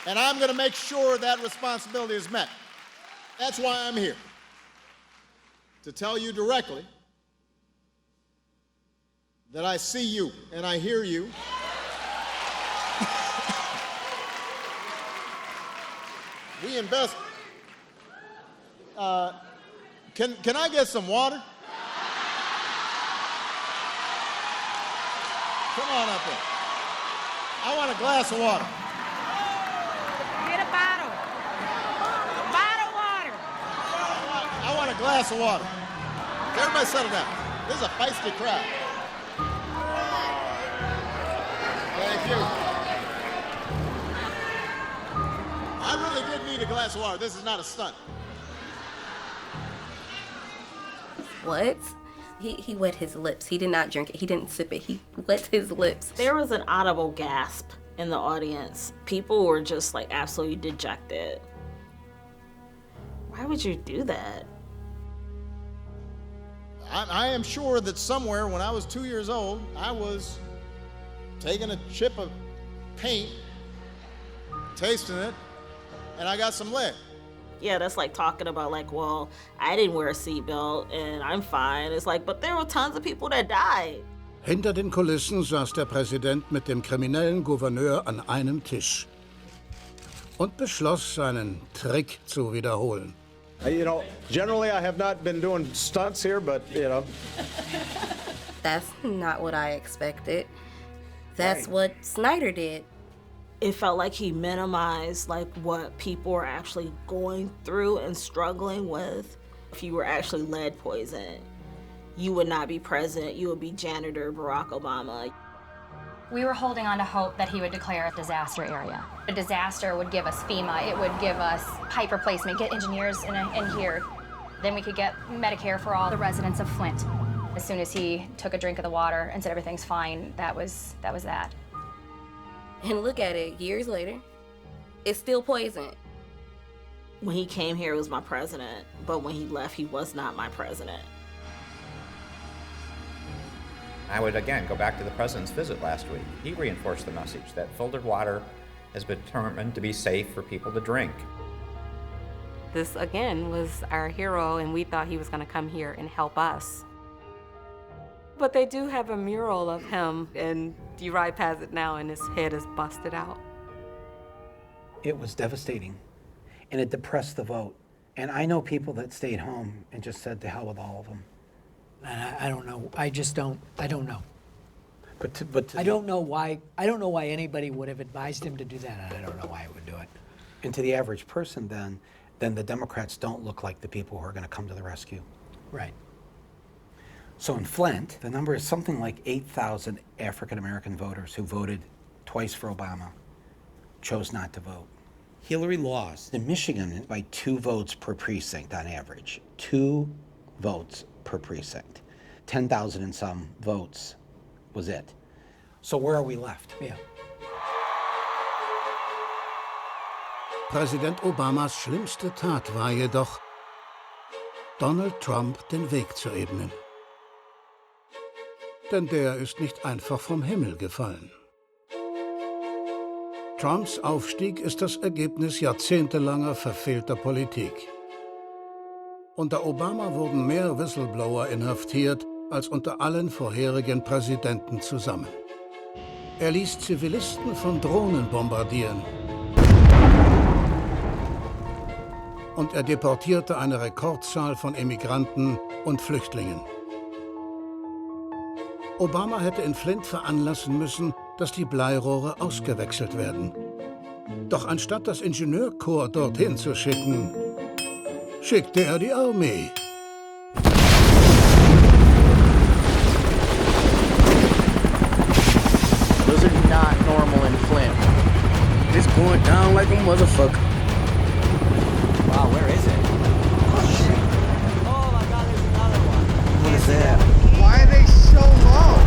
And I'm going to make sure that responsibility is met. That's why I'm here. To tell you directly that I see you and I hear you. We invest. Can I get some water? Come on up here. I want a glass of water. Get a bottle. A bottle of water. I want a glass of water. Everybody settle down. This is a feisty crowd. Thank you. I really did need a glass of water. This is not a stunt. What? He wet his lips. He did not drink it. He didn't sip it. He wet his lips. There was an audible gasp in the audience. People were just like absolutely dejected. Why would you do that? I am sure that somewhere when I was 2 years old, I was taking a chip of paint, tasting it, and I got some lead. Yeah, that's like talking about like, well, I didn't wear a seatbelt and I'm fine. It's like, but there were tons of people that died. Hinter den Kulissen saß der Präsident mit dem kriminellen Gouverneur an einem Tisch und beschloss, seinen Trick zu wiederholen. You know, generally I have not been doing stunts here, but, you know. That's not what I expected. That's what Snyder did. It felt like he minimized like what people were actually going through and struggling with. If you were actually lead poisoned, you would not be president. You would be janitor Barack Obama. We were holding on to hope that he would declare a disaster area. A disaster would give us FEMA, it would give us pipe replacement, get engineers in here. Then we could get Medicare for all the residents of Flint. As soon as he took a drink of the water and said everything's fine, that was that. And look at it, years later, it's still poison. When he came here, he was my president, but when he left, he was not my president. I would, again, go back to the president's visit last week. He reinforced the message that filtered water has been determined to be safe for people to drink. This, again, was our hero, and we thought he was going to come here and help us. But they do have a mural of him, and you ride past it now, and his head is busted out. It was devastating, and it depressed the vote. And I know people that stayed home and just said to hell with all of them. And I don't know. I don't know. But I don't know why. I don't know why anybody would have advised him to do that, and I don't know why he would do it. And to the average person, then the Democrats don't look like the people who are going to come to the rescue. Right. So in Flint, the number is something like 8,000 African-American voters who voted twice for Obama chose not to vote. Hillary lost in Michigan by 2 votes per precinct on average. 2 votes per precinct. 10,000 and some votes was it. So where are we left? Yeah. Präsident Obamas schlimmste Tat war jedoch, Donald Trump den Weg zu ebnen. Denn der ist nicht einfach vom Himmel gefallen. Trumps Aufstieg ist das Ergebnis jahrzehntelanger verfehlter Politik. Unter Obama wurden mehr Whistleblower inhaftiert als unter allen vorherigen Präsidenten zusammen. Er ließ Zivilisten von Drohnen bombardieren. Und er deportierte eine Rekordzahl von Immigranten und Flüchtlingen. Obama hätte in Flint veranlassen müssen, dass die Bleirohre ausgewechselt werden. Doch anstatt das Ingenieurkorps dorthin zu schicken, schickte er die Armee. Those are not normal in Flint. It's going down like a motherfucker. Wow, where is it? Oh shit. Oh my god, there's another one. What is that? Why are they so low?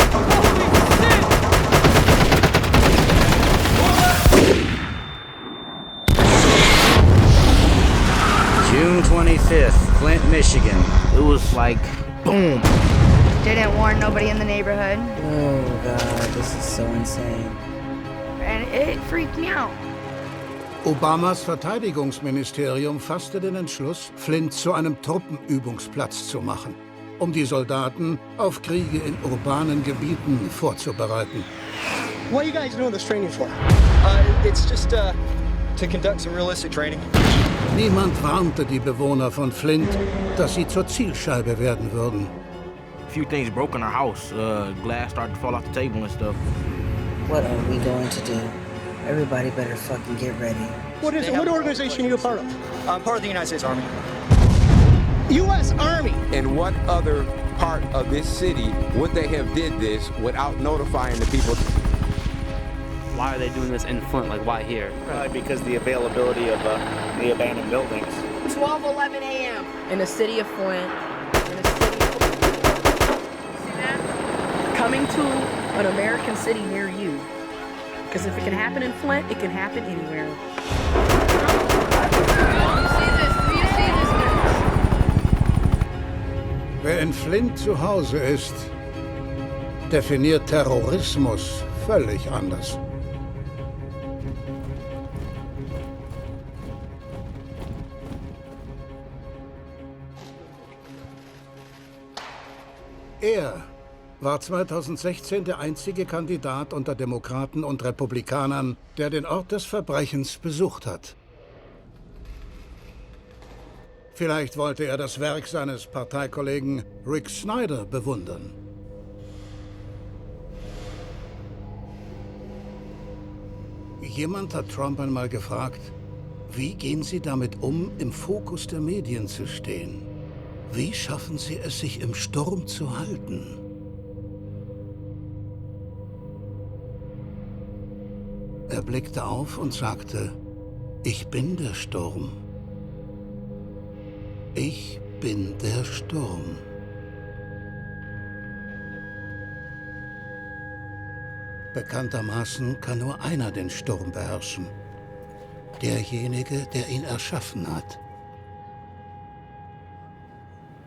June 25th, Flint, Michigan. It was like, boom. Didn't warn nobody in the neighborhood. Oh God, this is so insane. And it freaked me out. Obamas Verteidigungsministerium fasste den Entschluss, Flint zu einem Truppenübungsplatz zu machen, um die Soldaten auf Kriege in urbanen Gebieten vorzubereiten. What are you guys doing this training for? It's just to conduct some realistic training. Niemand warnte die Bewohner von Flint, dass sie zur Zielscheibe werden würden. A few things broke in our house. Glass started to fall off the table and stuff. What are we going to do? Everybody better fucking get ready. What is it? What organization are you a part of? I'm part of the United States Army. U.S. Army? In what other part of this city would they have did this without notifying the people? Why are they doing this in Flint? Like, why here? Probably because the availability of the abandoned buildings. 12:11 a.m. In the city of Flint. See that? Coming to an American city near you. Because if it can happen in Flint, it can happen anywhere. Wer in Flint zu Hause ist, definiert Terrorismus völlig anders. Er war 2016 der einzige Kandidat unter Demokraten und Republikanern, der den Ort des Verbrechens besucht hat. Vielleicht wollte er das Werk seines Parteikollegen Rick Snyder bewundern. Jemand hat Trump einmal gefragt, wie gehen Sie damit um, im Fokus der Medien zu stehen? Wie schaffen Sie es, sich im Sturm zu halten? Er blickte auf und sagte, ich bin der Sturm. Ich bin der Sturm. Bekanntermaßen kann nur einer den Sturm beherrschen. Derjenige, der ihn erschaffen hat.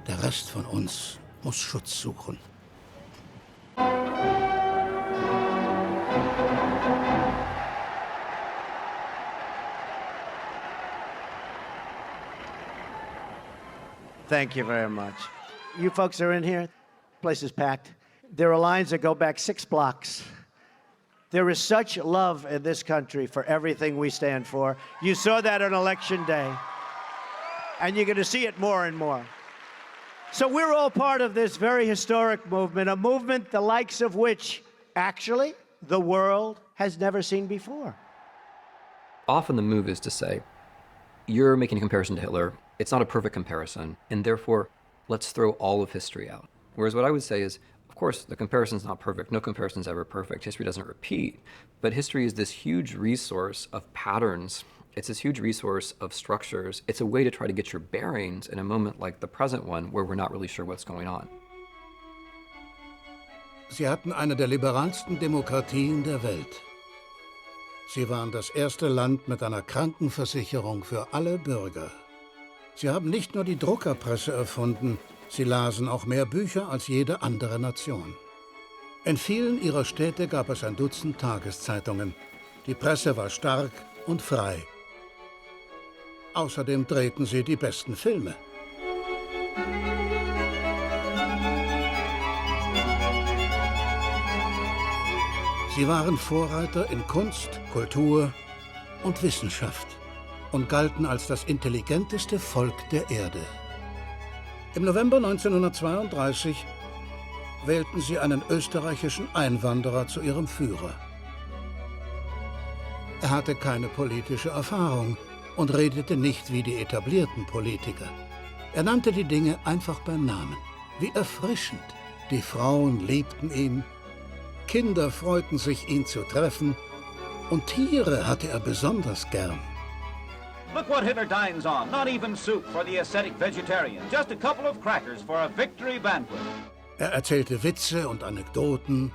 Der Rest von uns muss Schutz suchen. Thank you very much. You folks are in here. Place is packed. There are lines that go back 6 blocks. There is such love in this country for everything we stand for. You saw that on Election Day. And you're going to see it more and more. So we're all part of this very historic movement, a movement the likes of which, actually, the world has never seen before. Often the move is to say, you're making a comparison to Hitler. It's not a perfect comparison, and therefore, let's throw all of history out. Whereas what I would say is, of course, the comparison's not perfect. No comparison's ever perfect. History doesn't repeat. But history is this huge resource of patterns. It's this huge resource of structures. It's a way to try to get your bearings in a moment like the present one, where we're not really sure what's going on. Sie hatten eine der liberalsten Demokratien der Welt. Sie waren das erste Land mit einer Krankenversicherung für alle Bürger. Sie haben nicht nur die Druckerpresse erfunden, sie lasen auch mehr Bücher als jede andere Nation. In vielen ihrer Städte gab es ein Dutzend Tageszeitungen. Die Presse war stark und frei. Außerdem drehten sie die besten Filme. Sie waren Vorreiter in Kunst, Kultur und Wissenschaft und galten als das intelligenteste Volk der Erde. Im November 1932 wählten sie einen österreichischen Einwanderer zu ihrem Führer. Er hatte keine politische Erfahrung und redete nicht wie die etablierten Politiker. Er nannte die Dinge einfach beim Namen. Wie erfrischend. Die Frauen liebten ihn, Kinder freuten sich, ihn zu treffen, und Tiere hatte er besonders gern. Look what Hitler dines on. Not even soup for the ascetic vegetarian. Just a couple of crackers for a victory banquet. Er erzählte Witze und Anekdoten.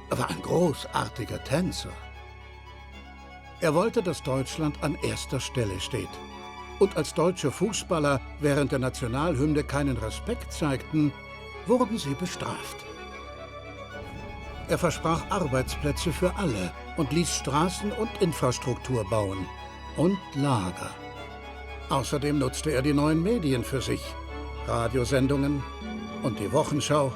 Er war ein großartiger Tänzer. Er wollte, dass Deutschland an erster Stelle steht. Und als deutsche Fußballer während der Nationalhymne keinen Respekt zeigten, wurden sie bestraft. Er versprach Arbeitsplätze für alle und ließ Straßen und Infrastruktur bauen. Und Lager. Außerdem nutzte er die neuen Medien für sich. Radiosendungen und die Wochenschau.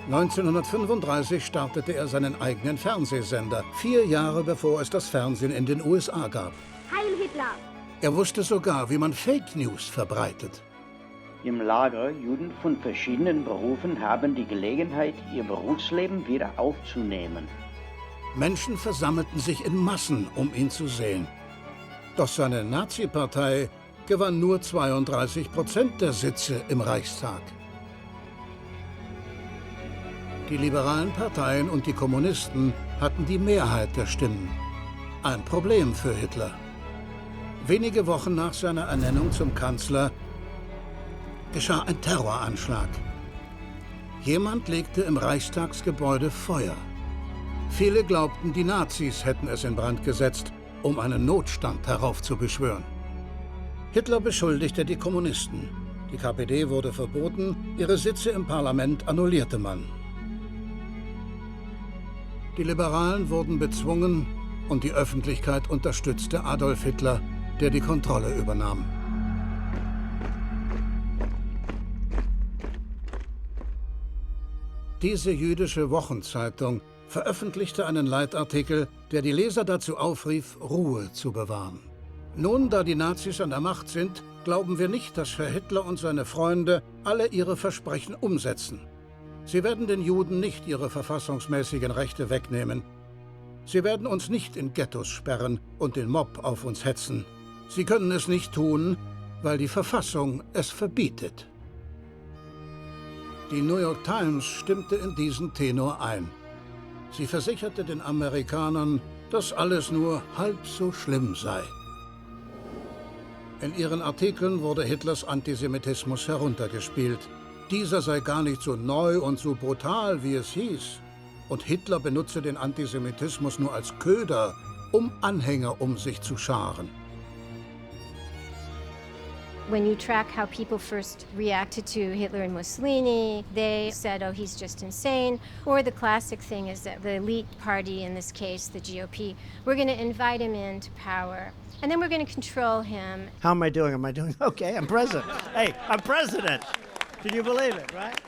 1935 startete er seinen eigenen Fernsehsender, 4 Jahre bevor es das Fernsehen in den USA gab. Heil Hitler! Er wusste sogar, wie man Fake News verbreitet. Im Lager Juden von verschiedenen Berufen haben die Gelegenheit, ihr Berufsleben wieder aufzunehmen. Menschen versammelten sich in Massen, um ihn zu sehen. Doch seine Nazi-Partei gewann nur 32% der Sitze im Reichstag. Die liberalen Parteien und die Kommunisten hatten die Mehrheit der Stimmen. Ein Problem für Hitler. Wenige Wochen nach seiner Ernennung zum Kanzler geschah ein Terroranschlag. Jemand legte im Reichstagsgebäude Feuer. Viele glaubten, die Nazis hätten es in Brand gesetzt, um einen Notstand heraufzubeschwören. Hitler beschuldigte die Kommunisten. Die KPD wurde verboten, ihre Sitze im Parlament annullierte man. Die Liberalen wurden bezwungen und die Öffentlichkeit unterstützte Adolf Hitler, der die Kontrolle übernahm. Diese jüdische Wochenzeitung veröffentlichte einen Leitartikel, der die Leser dazu aufrief, Ruhe zu bewahren. Nun, da die Nazis an der Macht sind, glauben wir nicht, dass Herr Hitler und seine Freunde alle ihre Versprechen umsetzen. Sie werden den Juden nicht ihre verfassungsmäßigen Rechte wegnehmen. Sie werden uns nicht in Ghettos sperren und den Mob auf uns hetzen. Sie können es nicht tun, weil die Verfassung es verbietet. Die New York Times stimmte in diesen Tenor ein. Sie versicherte den Amerikanern, dass alles nur halb so schlimm sei. In ihren Artikeln wurde Hitlers Antisemitismus heruntergespielt. Dieser sei gar nicht so neu und so brutal, wie es hieß. Und Hitler benutze den Antisemitismus nur als Köder, um Anhänger um sich zu scharen. When you track how people first reacted to Hitler and Mussolini, they said, oh, he's just insane. Or the classic thing is that the elite party, in this case, the GOP, we're going to invite him into power. And then we're going to control him. How am I doing? Am I doing okay? I'm president. Hey, I'm president. Can you believe it, right?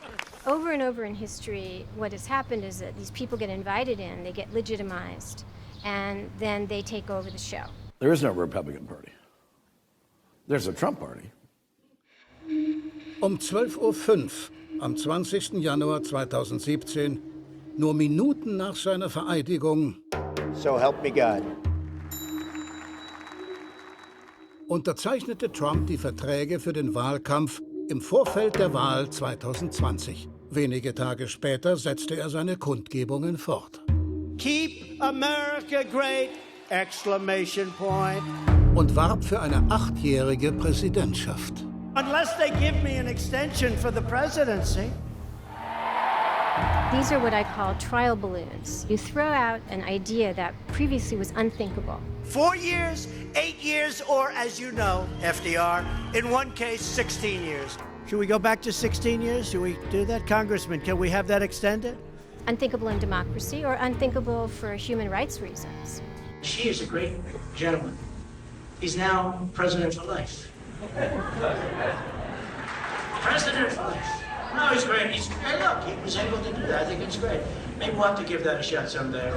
Over and over in history, what has happened is that these people get invited in, they get legitimized, and then they take over the show. There is no Republican Party. There's a Trump Party. Um 12:05 Uhr am 20. Januar 2017, nur Minuten nach seiner Vereidigung, So help me God. unterzeichnete Trump die Verträge für den Wahlkampf im Vorfeld der Wahl 2020. Wenige Tage später setzte er seine Kundgebungen fort. Keep America great! Exclamation point. Und warb für eine 8-jährige Präsidentschaft. Unless they give me an extension for the presidency. These are what I call trial balloons. You throw out an idea that previously was unthinkable. 4 years, 8 years, or as you know, FDR, in one case, 16 years. Should we go back to 16 years? Should we do that? Congressman, can we have that extended? Unthinkable in democracy or unthinkable for human rights reasons. She is a great gentleman. He's now president for life. President for life. No, he's great. Hey, look, he was able to do that. I think it's great. Maybe we'll have to give that a shot someday.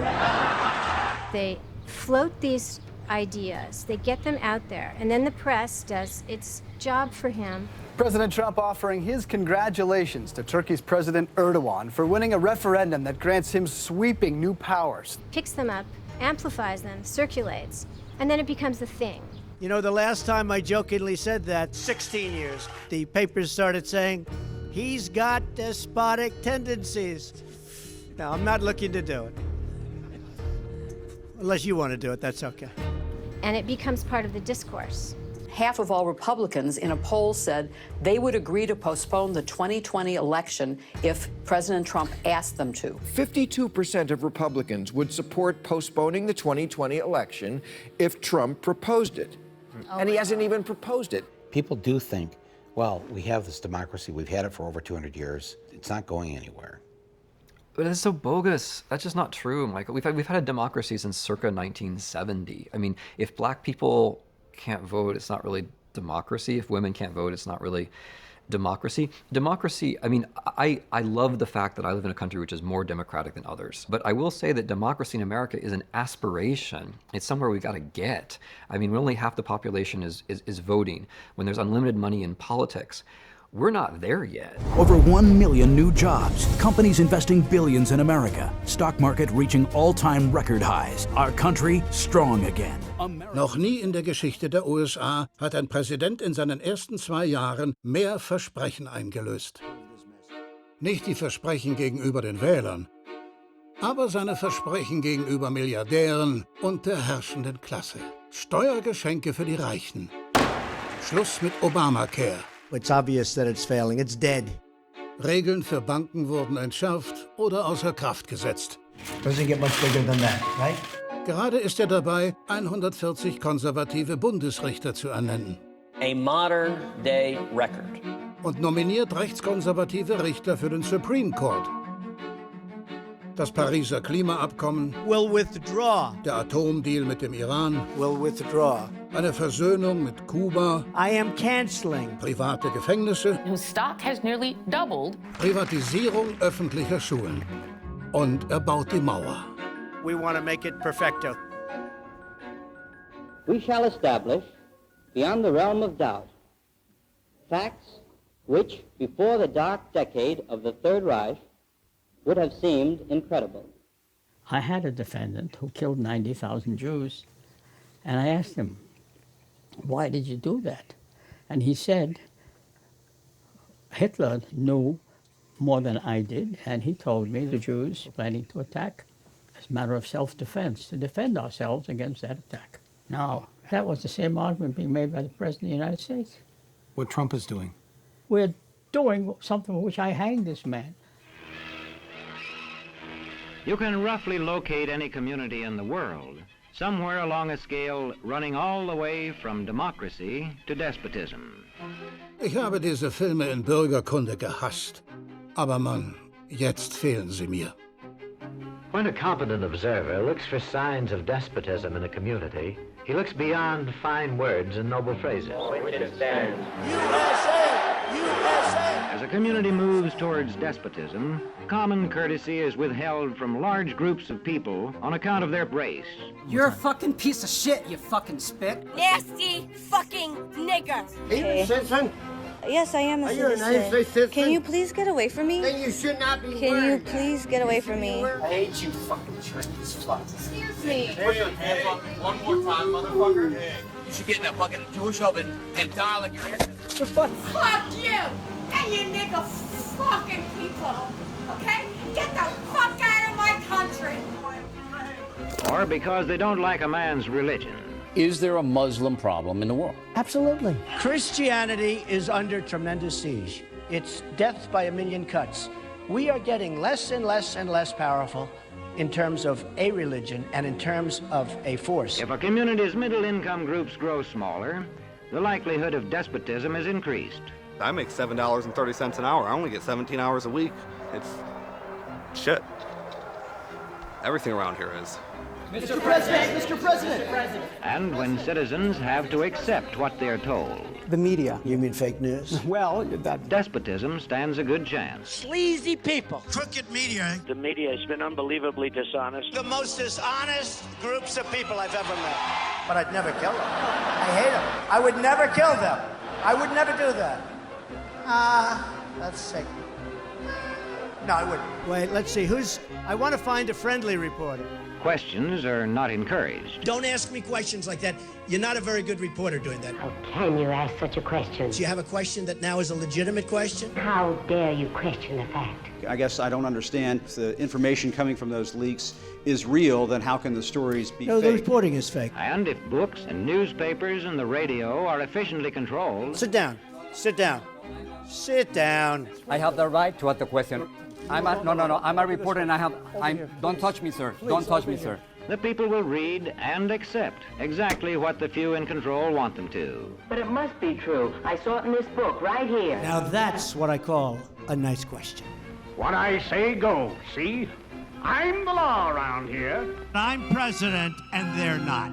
They float these ideas, they get them out there, and then the press does its job for him. President Trump offering his congratulations to Turkey's President Erdogan for winning a referendum that grants him sweeping new powers. Picks them up, amplifies them, circulates, and then it becomes a thing. You know, the last time I jokingly said that, 16 years, the papers started saying, he's got despotic tendencies. Now, I'm not looking to do it. Unless you want to do it, that's okay. And it becomes part of the discourse. Half of all Republicans in a poll said they would agree to postpone the 2020 election if President Trump asked them to. 52% of Republicans would support postponing the 2020 election if Trump proposed it. And he hasn't even proposed it. People do think, well, we have this democracy, we've had it for over 200 years, it's not going anywhere. But it's so bogus. That's just not true, Michael. We've had a democracy since circa 1970. I mean, if black people can't vote, it's not really democracy. If women can't vote, it's not really democracy. Democracy, I mean, I love the fact that I live in a country which is more democratic than others. But I will say that democracy in America is an aspiration. It's somewhere we've got to get. I mean, when only half the population is voting, when there's unlimited money in politics, we're not there yet. Over 1 million new jobs, companies investing billions in America, stock market reaching all-time record highs, our country strong again. Noch nie in der Geschichte der USA hat ein Präsident in seinen ersten 2 Jahren mehr Versprechen eingelöst. Nicht die Versprechen gegenüber den Wählern, aber seine Versprechen gegenüber Milliardären und der herrschenden Klasse. Steuergeschenke für die Reichen. Schluss mit Obamacare. It's obvious that it's failing. It's dead. Regeln für Banken wurden entschärft oder außer Kraft gesetzt. Doesn't get much bigger than that, right? Gerade ist er dabei, 140 konservative Bundesrichter zu ernennen. A modern day record. Und nominiert rechtskonservative Richter für den Supreme Court. Das Pariser Klimaabkommen, will withdraw. Der Atomdeal mit dem Iran, will withdraw. Eine Versöhnung mit Kuba, I am canceling. Private Gefängnisse, whose stock has nearly doubled. Privatisierung öffentlicher Schulen. Und er baut die Mauer. We want to make it perfecto. We shall establish, beyond the realm of doubt, facts which, before the dark decade of the Third Reich, would have seemed incredible. I had a defendant who killed 90,000 Jews, and I asked him, why did you do that? And he said, Hitler knew more than I did, and he told me the Jews planning to attack as a matter of self-defense, to defend ourselves against that attack. Now, that was the same argument being made by the President of the United States. What Trump is doing. We're doing something for which I hanged this man. You can roughly locate any community in the world somewhere along a scale running all the way from democracy to despotism. Ich habe diese Filme in Bürgerkunde gehasst. Aber Mann, jetzt fehlen sie mir. When a competent observer looks for signs of despotism in a community, he looks beyond fine words and noble phrases. As a community moves towards despotism, common courtesy is withheld from large groups of people on account of their race. You're a fucking piece of shit, you fucking spit. Nasty fucking nigger. Are you a citizen? Yes, I am a Are you a United States citizen? Can you please get away from me? Then you should not be Can wearing you please get away from me? I hate you, fucking Chinese sluts. Excuse me. Put your hands on me one more time, motherfucker. You should get in a fucking Jewish oven and dial in your head. Fuck you and you nigger fucking people. Okay? Get the fuck out of my country. Or because they don't like a man's religion. Is there a Muslim problem in the world? Absolutely. Christianity is under tremendous siege. It's death by a million cuts. We are getting less and less and less powerful in terms of a religion and in terms of a force. If a community's middle-income groups grow smaller, the likelihood of despotism is increased. I make $7.30 an hour. I only get 17 hours a week. It's shit. Everything around here is. Mr. President! Mr. President! And when citizens have to accept what they're told. The media. You mean fake news? Well, that despotism stands a good chance. Sleazy people. Crooked media. The media has been unbelievably dishonest. The most dishonest groups of people I've ever met. But I'd never kill them. I hate them. I would never kill them. I would never do that. That's sick. No, I wouldn't. Wait, let's see. I want to find a friendly reporter. Questions are not encouraged. Don't ask me questions like that. You're not a very good reporter doing that. How can you ask such a question? Do you have a question that now is a legitimate question? How dare you question the fact? I guess I don't understand. If the information coming from those leaks is real, then how can the stories be fake? The reporting is fake. And if books and newspapers and the radio are efficiently controlled... Sit down. Sit down. Sit down. I have the right to ask the question. I'm a reporter and don't touch me, sir. Don't touch me, sir. The people will read and accept exactly what the few in control want them to. But it must be true. I saw it in this book right here. Now that's what I call a nice question. What I say goes, see? I'm the law around here. I'm president and they're not.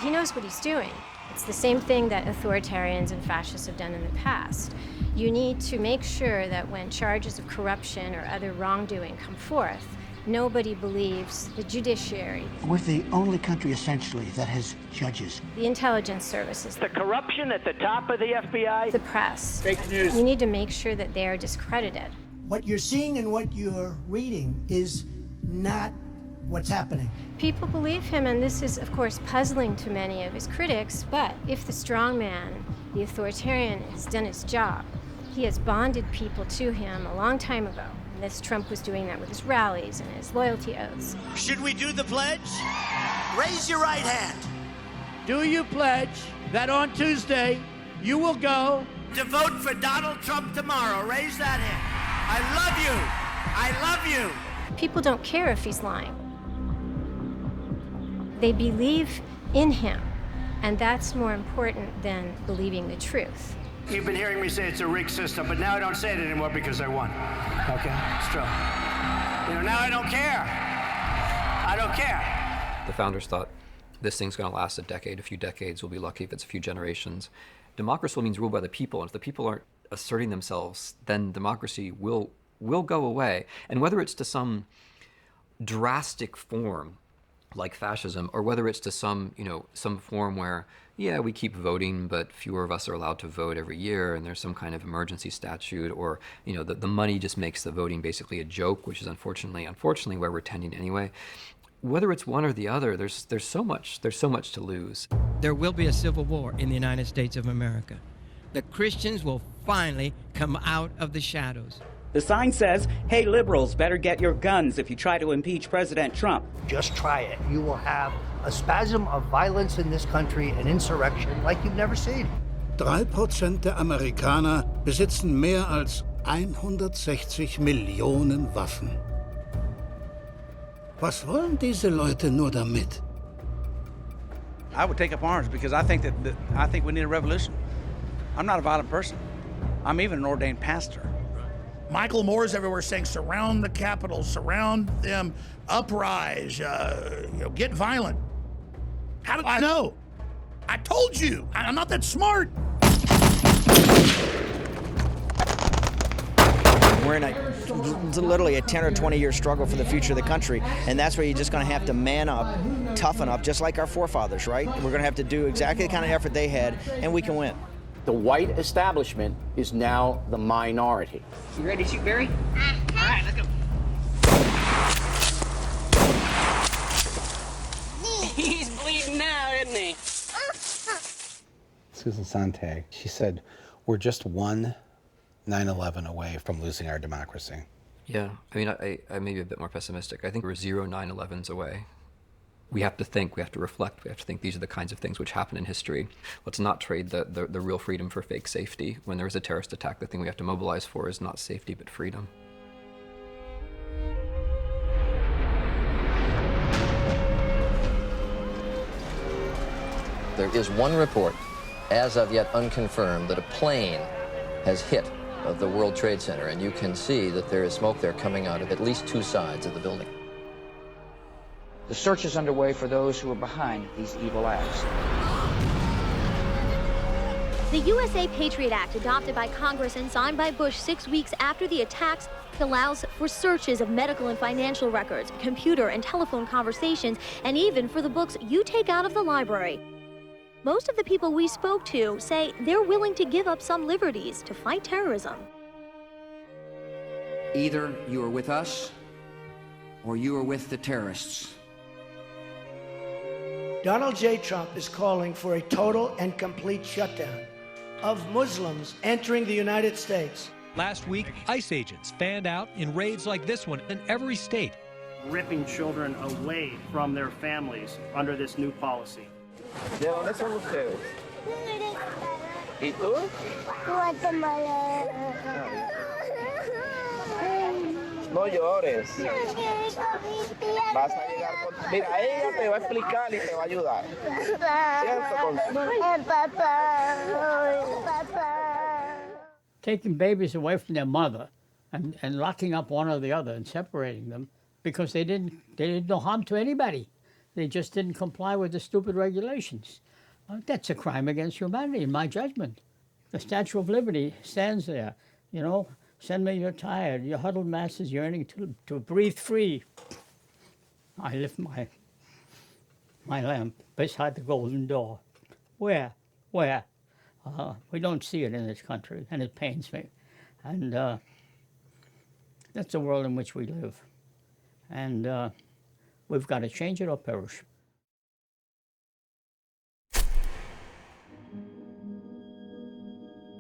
He knows what he's doing. It's the same thing that authoritarians and fascists have done in the past. You need to make sure that when charges of corruption or other wrongdoing come forth, nobody believes the judiciary. We're the only country, essentially, that has judges. The intelligence services. The corruption at the top of the FBI. The press. Fake news. You need to make sure that they are discredited. What you're seeing and what you're reading is not what's happening. People believe him, and this is, of course, puzzling to many of his critics, but if the strong man, the authoritarian, has done his job, he has bonded people to him a long time ago. And this Trump was doing that with his rallies and his loyalty oaths. Should we do the pledge? Raise your right hand. Do you pledge that on Tuesday you will go To vote for Donald Trump tomorrow. Raise that hand. I love you. I love you. People don't care if he's lying. They believe in him, and that's more important than believing the truth. You've been hearing me say it's a rigged system, but now I don't say it anymore because I won. Okay? It's true. Now I don't care. I don't care. The founders thought this thing's going to last a decade, a few decades. We'll be lucky if it's a few generations. Democracy means ruled by the people, and if the people aren't asserting themselves, then democracy will go away. And whether it's to some drastic form, like fascism, or whether it's to some form where, yeah, we keep voting, but fewer of us are allowed to vote every year, and there's some kind of emergency statute, or the money just makes the voting basically a joke, which is unfortunately where we're tending anyway. Whether it's one or the other, there's so much to lose. There will be a civil war in the United States of America. The Christians will finally come out of the shadows. The sign says, "Hey liberals, better get your guns if you try to impeach President Trump." Just try it. You will have a spasm of violence in this country, an insurrection like you've never seen. 3% der Amerikaner besitzen mehr als 160 Millionen Waffen. Was wollen diese Leute nur damit? I would take up arms because I think we need a revolution. I'm not a violent person. I'm even an ordained pastor. Michael Moore is everywhere saying, surround the Capitol, surround them, uprise, get violent. How do I know? I told you, I'm not that smart. We're in literally a 10 or 20 year struggle for the future of the country, and that's where you're just going to have to man up, toughen up, just like our forefathers, right? We're going to have to do exactly the kind of effort they had, and we can win. The white establishment is now the minority. You ready to shoot Barry? All right, let's go. He's bleeding now, isn't he? Susan Sontag, she said, we're just one 9/11 away from losing our democracy. Yeah, I mean, I may be a bit more pessimistic. I think we're 0 9/11s away. We have to think, we have to reflect, we have to think these are the kinds of things which happen in history. Let's not trade the real freedom for fake safety. When there is a terrorist attack, the thing we have to mobilize for is not safety, but freedom. There is one report, as of yet unconfirmed, that a plane has hit of the World Trade Center, and you can see that there is smoke there coming out of at least two sides of the building. The search is underway for those who are behind these evil acts. The USA Patriot Act, adopted by Congress and signed by Bush 6 weeks after the attacks, allows for searches of medical and financial records, computer and telephone conversations, and even for the books you take out of the library. Most of the people we spoke to say they're willing to give up some liberties to fight terrorism. Either you are with us, or you are with the terrorists. Donald J. Trump is calling for a total and complete shutdown of Muslims entering the United States. Last week, ICE agents fanned out in raids like this one in every state. Ripping children away from their families under this new policy. ¿De dónde son ustedes? ¿Y tú? Guatemala. No llores. Vas a llegar con... Mira, ella te va a explicar y te va a ayudar. Taking babies away from their mother and locking up one or the other and separating them because they did no harm to anybody. They just didn't comply with the stupid regulations. That's a crime against humanity, in my judgment. The Statue of Liberty stands there, you know, send me you're tired, your huddled masses yearning to breathe free. I lift my lamp beside the golden door. Where? We don't see it in this country, and it pains me. And that's the world in which we live. And we've got to change it or perish.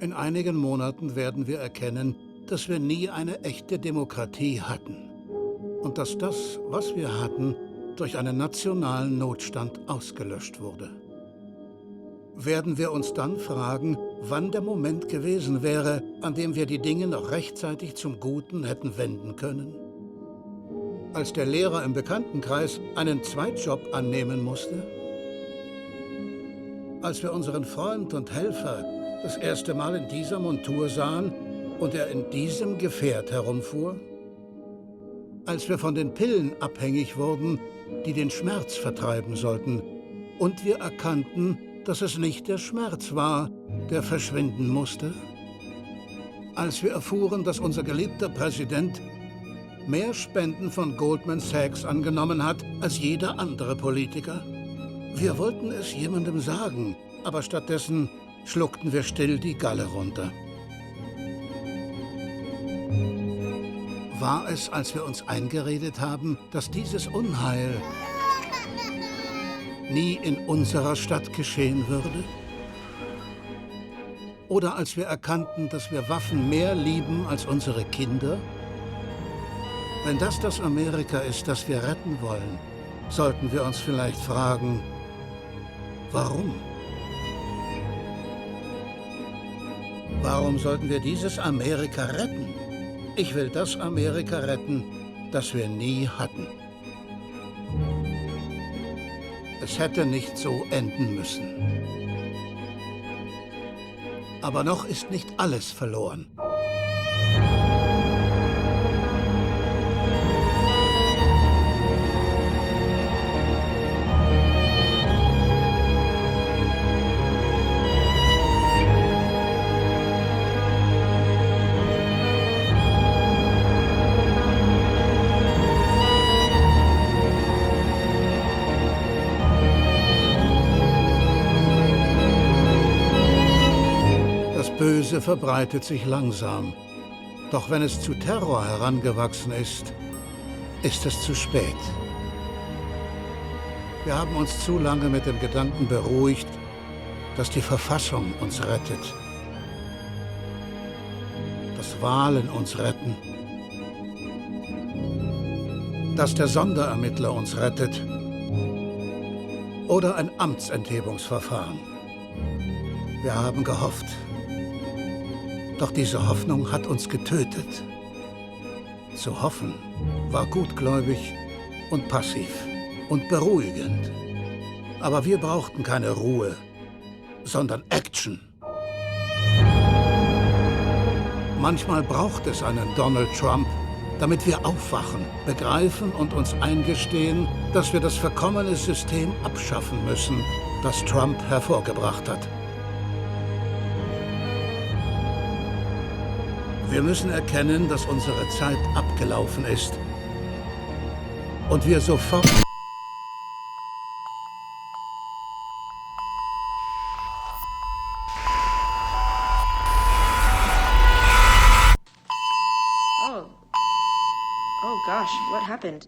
In einigen Monaten werden wir erkennen, dass wir nie eine echte Demokratie hatten und dass das, was wir hatten, durch einen nationalen Notstand ausgelöscht wurde. Werden wir uns dann fragen, wann der Moment gewesen wäre, an dem wir die Dinge noch rechtzeitig zum Guten hätten wenden können? Als der Lehrer im Bekanntenkreis einen Zweitjob annehmen musste? Als wir unseren Freund und Helfer das erste Mal in dieser Montur sahen und er in diesem Gefährt herumfuhr? Als wir von den Pillen abhängig wurden, die den Schmerz vertreiben sollten, und wir erkannten, dass es nicht der Schmerz war, der verschwinden musste? Als wir erfuhren, dass unser geliebter Präsident mehr Spenden von Goldman Sachs angenommen hat als jeder andere Politiker? Wir wollten es jemandem sagen, aber stattdessen schluckten wir still die Galle runter. War es, als wir uns eingeredet haben, dass dieses Unheil nie in unserer Stadt geschehen würde? Oder als wir erkannten, dass wir Waffen mehr lieben als unsere Kinder? Wenn das Amerika ist, das wir retten wollen, sollten wir uns vielleicht fragen, warum? Warum sollten wir dieses Amerika retten? Ich will das Amerika retten, das wir nie hatten. Es hätte nicht so enden müssen. Aber noch ist nicht alles verloren. Böse verbreitet sich langsam. Doch wenn es zu Terror herangewachsen ist, ist es zu spät. Wir haben uns zu lange mit dem Gedanken beruhigt, dass die Verfassung uns rettet, dass Wahlen uns retten, dass der Sonderermittler uns rettet oder ein Amtsenthebungsverfahren. Wir haben gehofft. Doch diese Hoffnung hat uns getötet. Zu hoffen war gutgläubig und passiv und beruhigend. Aber wir brauchten keine Ruhe, sondern Action. Manchmal braucht es einen Donald Trump, damit wir aufwachen, begreifen und uns eingestehen, dass wir das verkommene System abschaffen müssen, das Trump hervorgebracht hat. Wir müssen erkennen, dass unsere Zeit abgelaufen ist und wir sofort Oh gosh, what happened?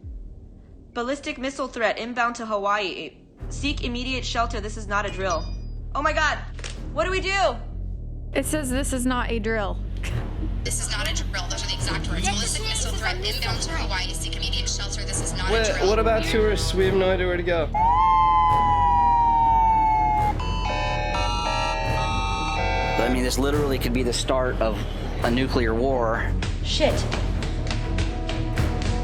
Ballistic missile threat inbound to Hawaii. Seek immediate shelter. This is not a drill. Oh my god. What do we do? It says this is not a drill. This is not a drill. Those are the exact words. Ballistic missile threat inbound to Hawaii. Seek immediate shelter. This is not a drill. What about tourists? We have no idea where to go. I mean, this literally could be the start of a nuclear war. Shit.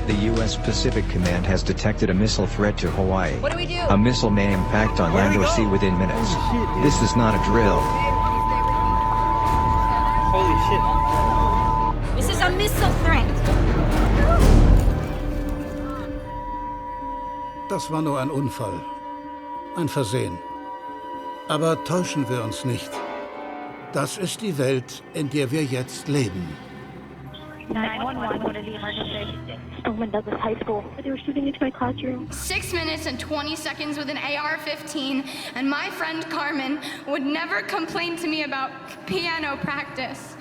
The U.S. Pacific Command has detected a missile threat to Hawaii. What do we do? A missile may impact on land or sea within minutes. This is not a drill. Holy shit. This is a missile threat. Das war nur ein Unfall, ein Versehen. Aber täuschen wir uns nicht. Das ist die Welt, in der wir jetzt leben. 911, what is the emergency? Stoneman Douglas High School. They were shooting into my classroom. 6 minutes and 20 seconds with an AR-15, and my friend Carmen would never complain to me about piano practice.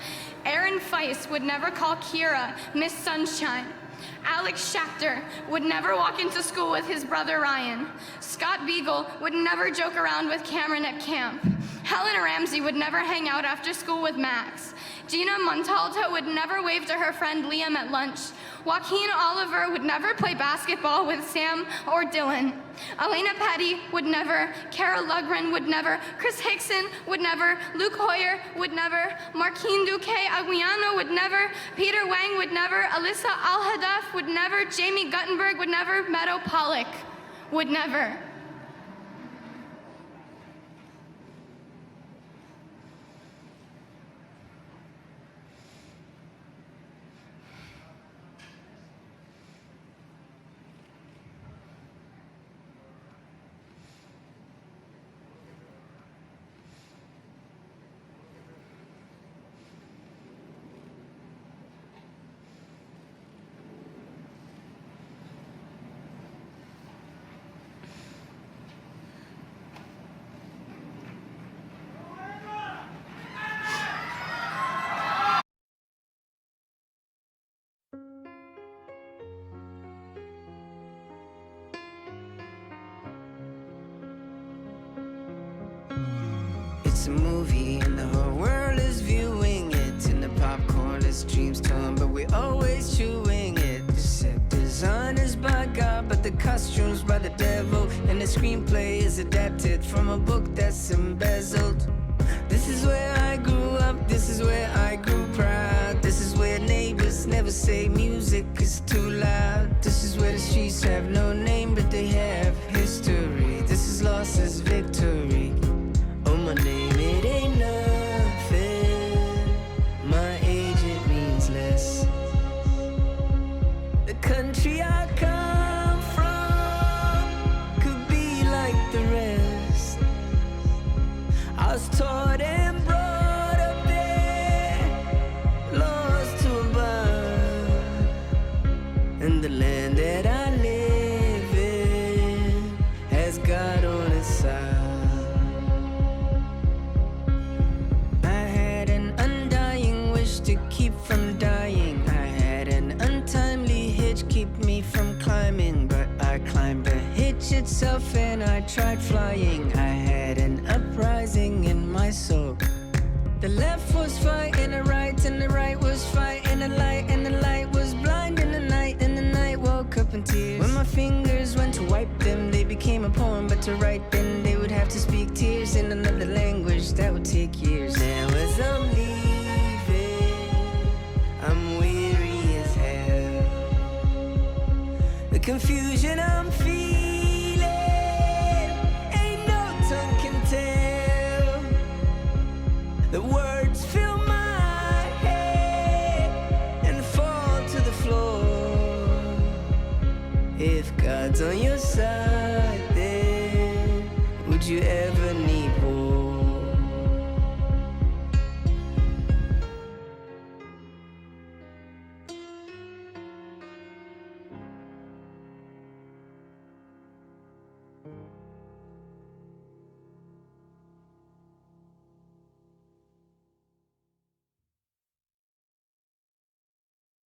Aaron Feist would never call Kira Miss Sunshine. Alex Schachter would never walk into school with his brother Ryan. Scott Beagle would never joke around with Cameron at camp. Helen Ramsey would never hang out after school with Max. Gina Montalto would never wave to her friend Liam at lunch. Joaquin Oliver would never play basketball with Sam or Dylan. Elena Petty would never, Kara Lugren would never, Chris Hickson would never, Luke Hoyer would never, Marquine Duque Aguiano would never, Peter Wang would never, Alyssa Al-Hadaf would never, Jamie Guttenberg would never, Meadow Pollock would never. It's a movie and the whole world is the costumes by the devil, and the screenplay is adapted from a book that's embezzled. This is where I grew up, this is where I grew proud. This is where neighbors never say music is too loud. This is where the streets have no name, but they have history. This is lost as victory. Oh, my name, it ain't nothing. My age, it means less. The country I come from could be like the rest. I was taught and brought up there, laws to abide, and the land that I live in has God on its side. I had an undying wish to keep from dying. I had an untimely hitch keep me from climbing, but I climbed the hitch itself and I tried flying. I had an uprising in my soul. The left was fighting the right, and the right was fighting the light, and the light was blind in the night, and the night woke up in tears. When my fingers went to wipe them, they became a poem, but to write them, they would have to speak tears in another language that would take years. Now as I'm leaving, I'm weary as hell. The confusion I'm feeling, ain't no tongue can tell. The words fill my head and fall to the floor. If God's on your side, then would you ever need